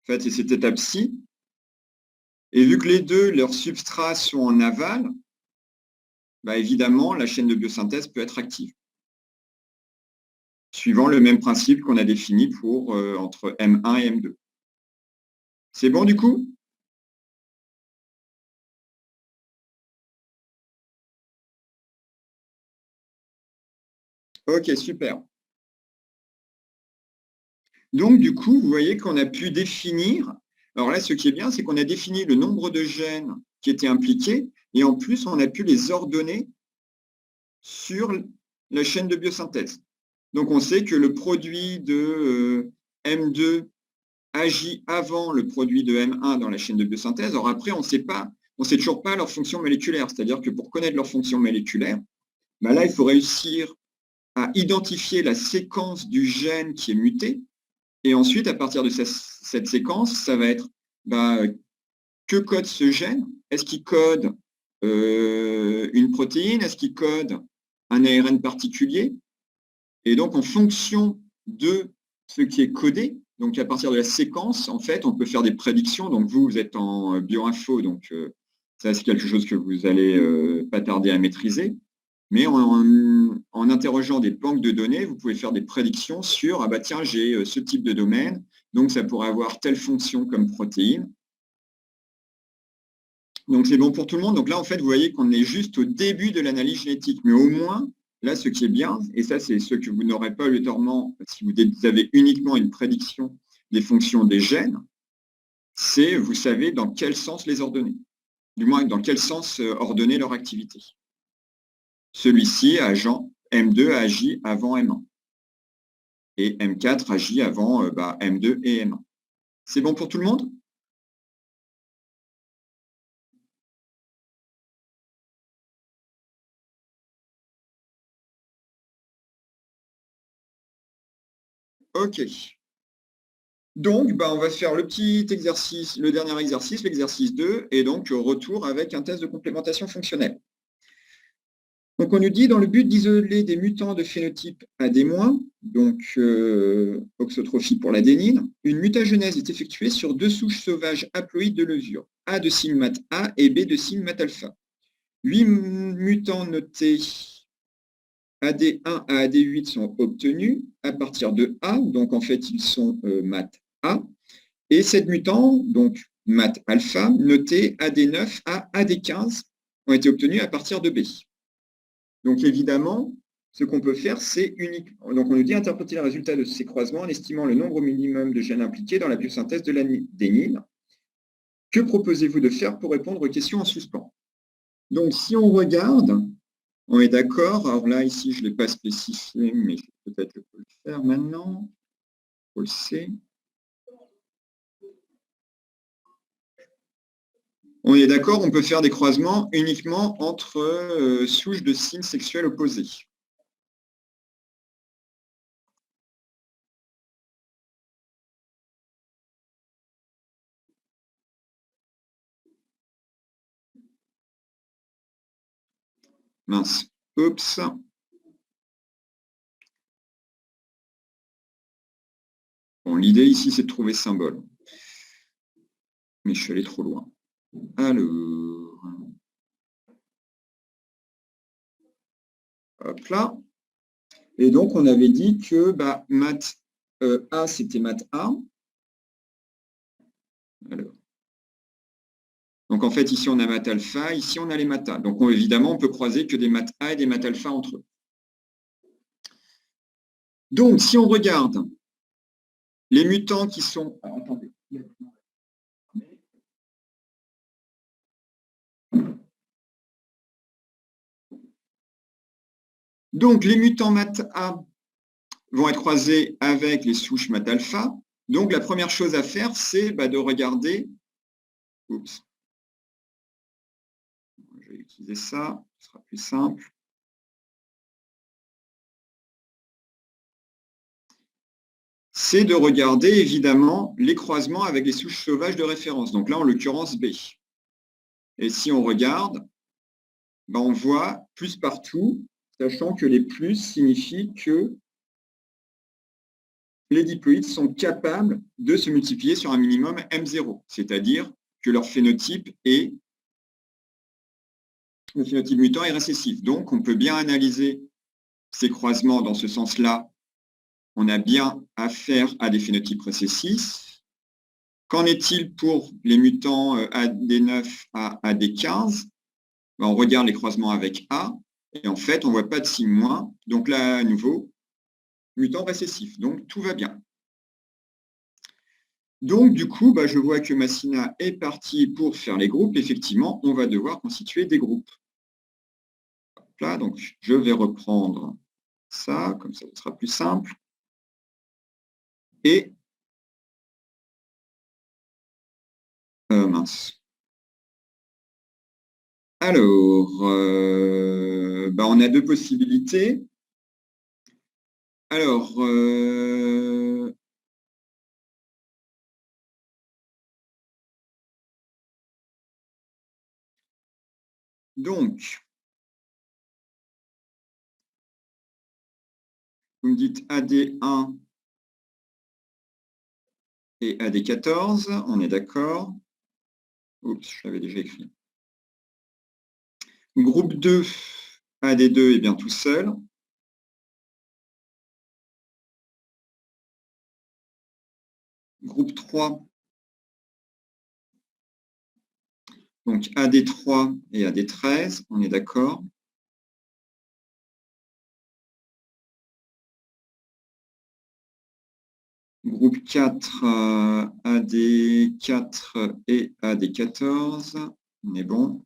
En fait, c'est cette étape-ci. Et vu que les deux, leurs substrats sont en aval, bah, évidemment, la chaîne de biosynthèse peut être active, suivant le même principe qu'on a défini pour entre M1 et M2. C'est bon du coup? Ok, super. Donc, du coup, vous voyez qu'on a pu définir, alors là, ce qui est bien, c'est qu'on a défini le nombre de gènes qui étaient impliqués, et en plus, on a pu les ordonner sur la chaîne de biosynthèse. Donc, on sait que le produit de M2 agit avant le produit de M1 dans la chaîne de biosynthèse. Alors après, on ne sait toujours pas leur fonction moléculaire, c'est-à-dire que pour connaître leur fonction moléculaire, ben là, il faut réussir à identifier la séquence du gène qui est muté. Et ensuite, à partir de cette séquence, ça va être que code ce gène? Est-ce qu'il code une protéine? Est-ce qu'il code un ARN particulier? Et donc, en fonction de ce qui est codé, donc à partir de la séquence, en fait, on peut faire des prédictions. Donc, vous êtes en bioinfo, donc ça, c'est quelque chose que vous allez pas tarder à maîtriser. Mais en interrogeant des banques de données, vous pouvez faire des prédictions sur, ah bah tiens, j'ai ce type de domaine, donc ça pourrait avoir telle fonction comme protéine. Donc c'est bon pour tout le monde. Donc là, en fait, vous voyez qu'on est juste au début de l'analyse génétique. Mais au moins, là, ce qui est bien, et ça, c'est ce que vous n'aurez pas obligatoirement si vous avez uniquement une prédiction des fonctions des gènes, c'est vous savez dans quel sens les ordonner. Du moins, dans quel sens ordonner leur activité. Celui-ci, agent M2 agit avant M1. Et M4 agit avant M2 et M1. C'est bon pour tout le monde? Ok. Donc, on va faire le petit exercice, le dernier exercice, l'exercice 2, et donc retour avec un test de complémentation fonctionnelle. Donc, on nous dit, dans le but d'isoler des mutants de phénotype AD-, donc oxotrophie pour l'adénine, une mutagenèse est effectuée sur deux souches sauvages haploïdes de levure, A de sigmate A et B de sigmate alpha. 8 mutants notés AD1 à AD8 sont obtenus à partir de A, donc en fait ils sont mat A, et 7 mutants, donc mat alpha, notés AD9 à AD15, ont été obtenus à partir de B. Donc évidemment, ce qu'on peut faire, c'est uniquement. Donc on nous dit interpréter les résultats de ces croisements en estimant le nombre minimum de gènes impliqués dans la biosynthèse de l'adénine. Que proposez-vous de faire pour répondre aux questions en suspens? Donc si on regarde, on est d'accord. Alors là, ici, je ne l'ai pas spécifié, mais peut-être je peux le faire maintenant. On le sait. On est d'accord, on peut faire des croisements uniquement entre souches de signes sexuels opposés. Mince. Oups. Bon, l'idée ici, c'est de trouver symbole. Mais je suis allé trop loin. Alors. Hop là. Et donc, on avait dit que mat A, c'était mat A. Alors. Donc, en fait, ici, on a math alpha, ici, on a les maths A. Donc, évidemment, on peut croiser que des maths A et des maths alpha entre eux. Donc, si on regarde les mutants qui sont... Alors, attendez. Donc, les mutants maths A vont être croisés avec les souches maths alpha. Donc, la première chose à faire, c'est de regarder... Oups. Je vais utiliser ça, ce sera plus simple. C'est de regarder, évidemment, les croisements avec les souches sauvages de référence. Donc là, en l'occurrence, B. Et si on regarde, on voit plus partout, sachant que les plus signifient que les diploïdes sont capables de se multiplier sur un minimum M0, c'est-à-dire que leur phénotype est le phénotype mutant est récessif. Donc, on peut bien analyser ces croisements dans ce sens-là. On a bien affaire à des phénotypes récessifs. Qu'en est-il pour les mutants AD9 à AD15 ? On regarde les croisements avec A, et en fait, on ne voit pas de signe moins. Donc là, à nouveau, mutant récessif. Donc, tout va bien. Donc, du coup, je vois que Massina est parti pour faire les groupes. Effectivement, on va devoir constituer des groupes. Là, donc, je vais reprendre ça, comme ça, ce sera plus simple. Et mince. Alors, on a deux possibilités. Alors, donc, vous me dites AD1 et AD14, on est d'accord. Oups, je l'avais déjà écrit. Groupe 2, AD2 est bien tout seul. Groupe 3, donc AD3 et AD13, on est d'accord. Groupe 4, AD4 et AD14, on est bon.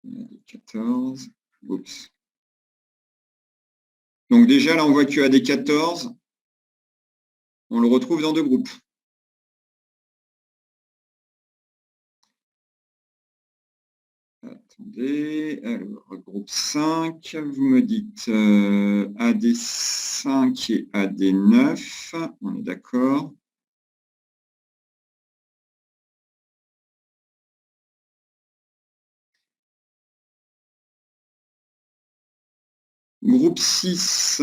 AD14, oups. Donc déjà, là, on voit que AD14, on le retrouve dans deux groupes. Attendez, alors, groupe 5, vous me dites AD5 et AD9, on est d'accord. Groupe 6,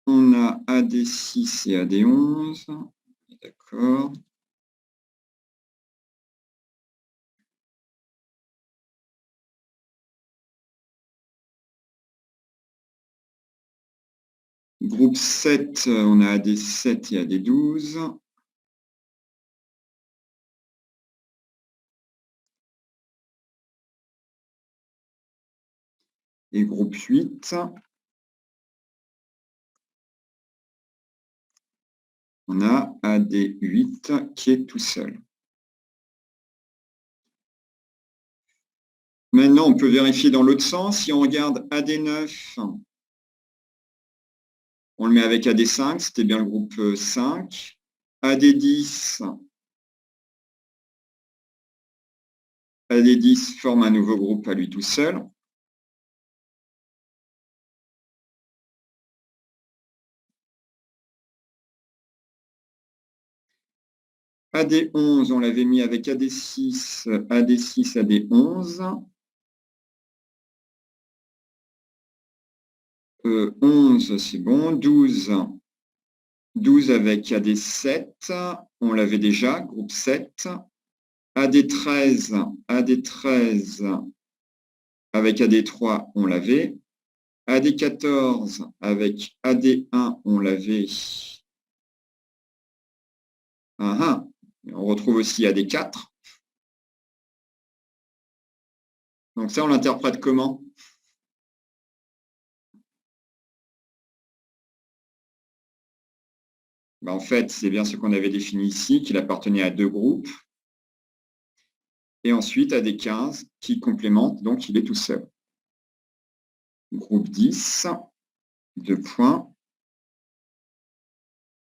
on a AD6 et AD11, d'accord. Groupe 7, on a AD7 et AD12. Et groupe 8, on a AD8 qui est tout seul. Maintenant, on peut vérifier dans l'autre sens. Si on regarde AD9, on le met avec AD5, c'était bien le groupe 5. AD10, AD10 forme un nouveau groupe à lui tout seul. AD11, on l'avait mis avec AD6, AD6, AD11. 11, c'est bon. 12, 12 avec AD7, on l'avait déjà, groupe 7. AD13, AD13 avec AD3, on l'avait. AD14 avec AD1, on l'avait. On retrouve aussi AD4, Donc ça, on l'interprète comment? Ben, en fait, c'est bien ce qu'on avait défini ici, qu'il appartenait à deux groupes. Et ensuite, à des 15 qui complémentent, donc il est tout seul. Groupe 10, 2 points,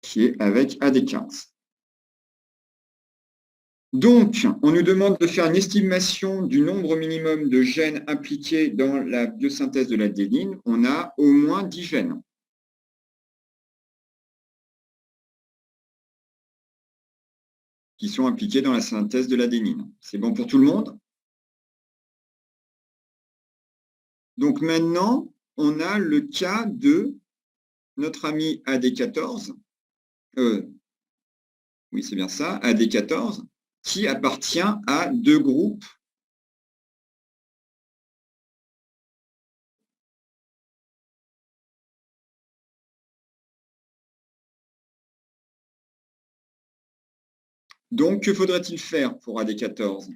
qui est avec AD15. Donc, on nous demande de faire une estimation du nombre minimum de gènes impliqués dans la biosynthèse de l'adénine. On a au moins 10 gènes. Qui sont impliqués dans la synthèse de l'adénine. C'est bon pour tout le monde? Donc maintenant, on a le cas de notre ami AD14, oui c'est bien ça, AD14, qui appartient à deux groupes Donc, que faudrait-il faire pour AD14?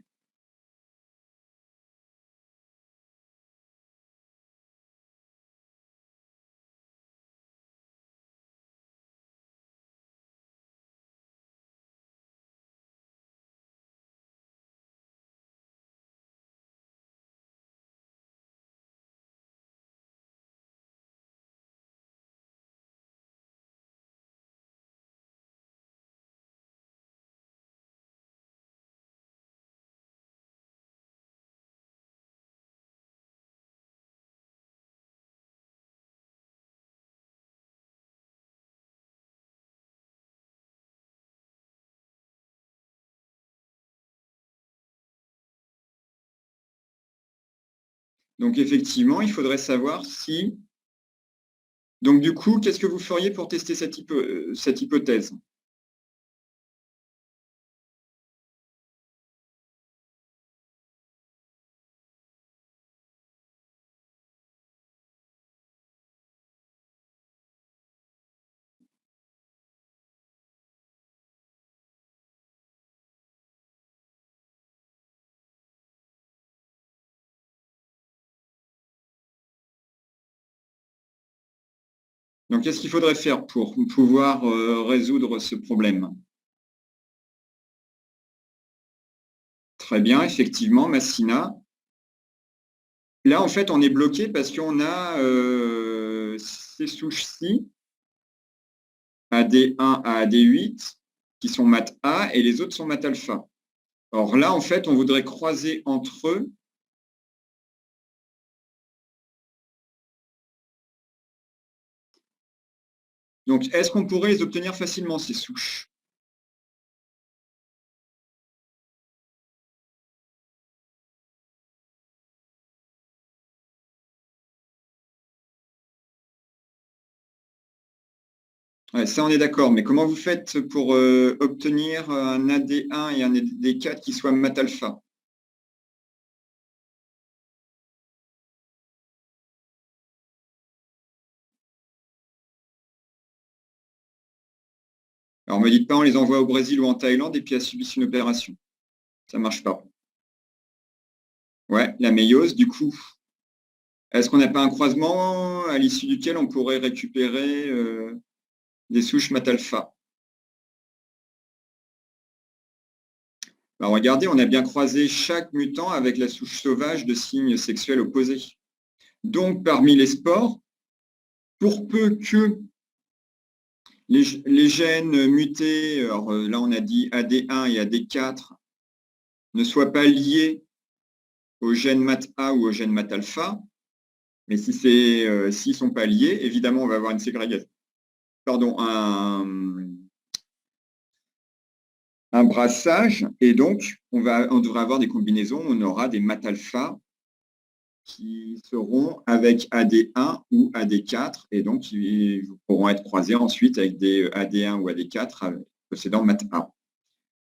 Donc, effectivement, il faudrait savoir si... Donc, du coup, qu'est-ce que vous feriez pour tester cette hypothèse? Donc, qu'est-ce qu'il faudrait faire pour pouvoir résoudre ce problème? Très bien, effectivement, Massina. Là, en fait, on est bloqué parce qu'on a ces souches-ci, AD1 à AD8, qui sont mat A et les autres sont mat alpha. Or là, en fait, on voudrait croiser entre eux Donc, est-ce qu'on pourrait les obtenir facilement, ces souches? Ouais, ça, on est d'accord. Mais comment vous faites pour obtenir un AD1 et un AD4 qui soient mat alpha? Alors, ne me dites pas, on les envoie au Brésil ou en Thaïlande et puis elles subissent une opération. Ça ne marche pas. Ouais, la méiose, du coup. Est-ce qu'on n'a pas un croisement à l'issue duquel on pourrait récupérer des souches mat alpha? Alors, regardez, on a bien croisé chaque mutant avec la souche sauvage de signes sexuels opposés. Donc, parmi les spores, pour peu que les gènes mutés, alors là on a dit AD1 et AD4, ne soient pas liés au gène MAT-A ou au gène MAT-alpha, mais si s'ils ne sont pas liés, évidemment on va avoir une ségrégation, pardon, un brassage, et donc on devrait avoir des combinaisons, on aura des MAT-alpha qui seront avec AD1 ou AD4, et donc ils pourront être croisés ensuite avec des AD1 ou AD4 possédant MAT-A.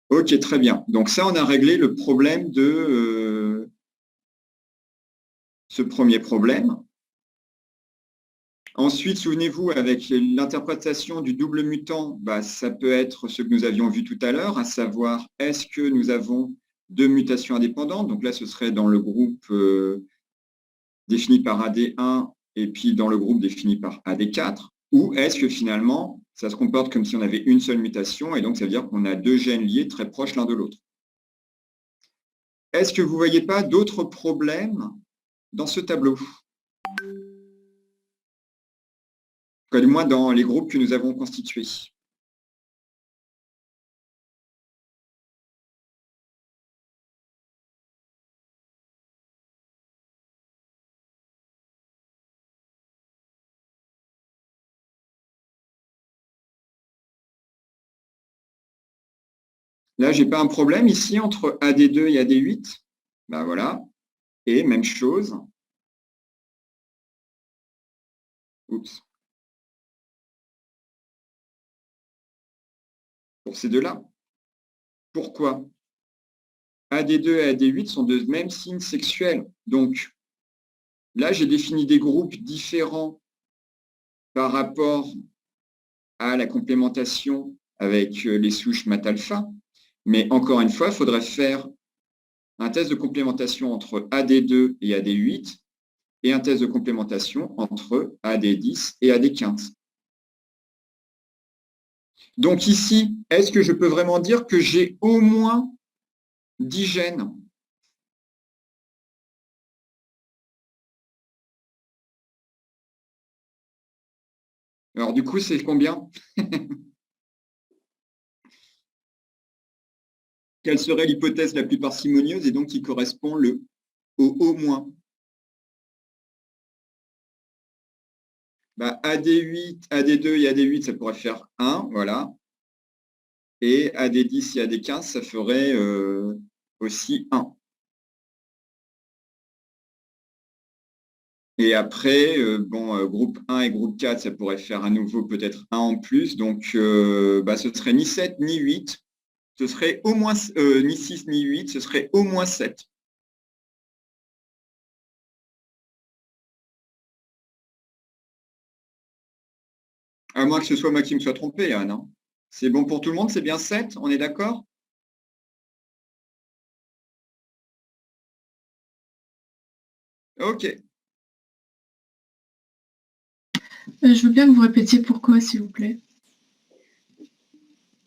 Ok, très bien. Donc ça, on a réglé le problème de ce premier problème. Ensuite, souvenez-vous, avec l'interprétation du double mutant, ça peut être ce que nous avions vu tout à l'heure, à savoir, est-ce que nous avons deux mutations indépendantes. Donc là, ce serait dans le groupe défini par AD1 et puis dans le groupe défini par AD4. Ou est-ce que finalement, ça se comporte comme si on avait une seule mutation et donc ça veut dire qu'on a deux gènes liés très proches l'un de l'autre. Est-ce que vous ne voyez pas d'autres problèmes dans ce tableau? Du moins dans les groupes que nous avons constitués. Là, je n'ai pas un problème ici entre AD2 et AD8. Ben voilà. Et même chose. Oups. Pour ces deux-là. Pourquoi? AD2 et AD8 sont de même signe sexuel. Donc, là, j'ai défini des groupes différents par rapport à la complémentation avec les souches mat-alpha. Mais encore une fois, il faudrait faire un test de complémentation entre AD2 et AD8 et un test de complémentation entre AD10 et AD15. Donc ici, est-ce que je peux vraiment dire que j'ai au moins 10 gènes? Alors du coup, c'est combien? Quelle serait l'hypothèse la plus parcimonieuse et donc qui correspond au moins? Bah, AD8, AD2 et AD8, ça pourrait faire 1, voilà. Et AD10 et AD15, ça ferait aussi 1. Et après, groupe 1 et groupe 4, ça pourrait faire à nouveau peut-être 1 en plus. Donc, ce serait ni 7 ni 8. Ce serait au moins ni 6 ni 8, ce serait au moins 7. À moins que ce soit moi qui me sois trompé, Anne. Hein. C'est bon pour tout le monde, c'est bien 7, on est d'accord? Ok. Je veux bien que vous répétiez pourquoi, s'il vous plaît.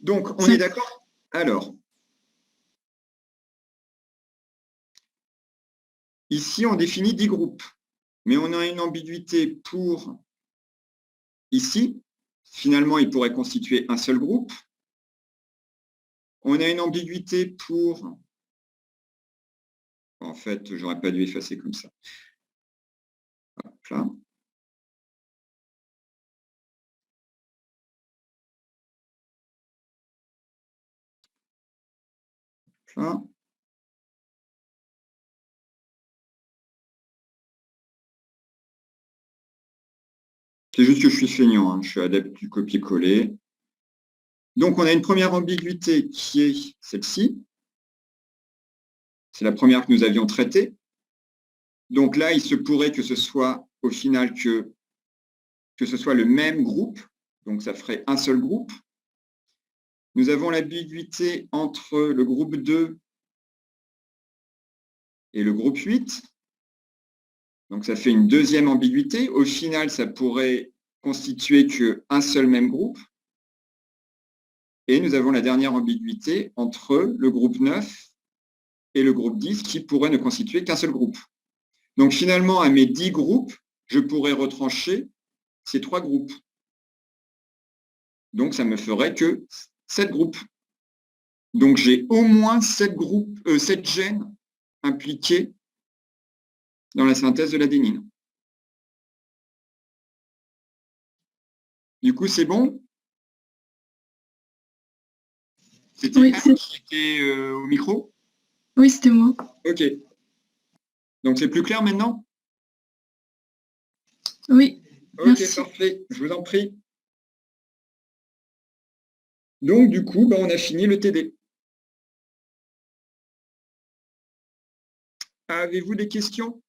Donc, on est d'accord? Alors, ici, on définit 10 groupes, mais on a une ambiguïté pour ici. Finalement, il pourrait constituer un seul groupe. On a une ambiguïté pour... En fait, j'aurais pas dû effacer comme ça. Hop là. Là. C'est juste que je suis feignant, hein. Je suis adepte du copier-coller. Donc, on a une première ambiguïté qui est celle-ci. C'est la première que nous avions traitée. Donc là, il se pourrait que ce soit au final que ce soit le même groupe. Donc, ça ferait un seul groupe. Nous avons l'ambiguïté entre le groupe 2 et le groupe 8. Donc, ça fait une deuxième ambiguïté. Au final, ça pourrait constituer qu'un seul même groupe. Et nous avons la dernière ambiguïté entre le groupe 9 et le groupe 10 qui pourrait ne constituer qu'un seul groupe. Donc finalement, à mes 10 groupes, je pourrais retrancher ces 3 groupes. Donc ça me ferait que 7 groupes. Donc j'ai au moins 7 gènes impliqués dans la synthèse de l'adénine. Du coup, c'est bon? C'était oui, qui était au micro? Oui, c'était moi. Ok. Donc c'est plus clair maintenant? Oui. Ok, merci. parfait. Je vous en prie. Donc du coup, on a fini le TD. Avez-vous des questions?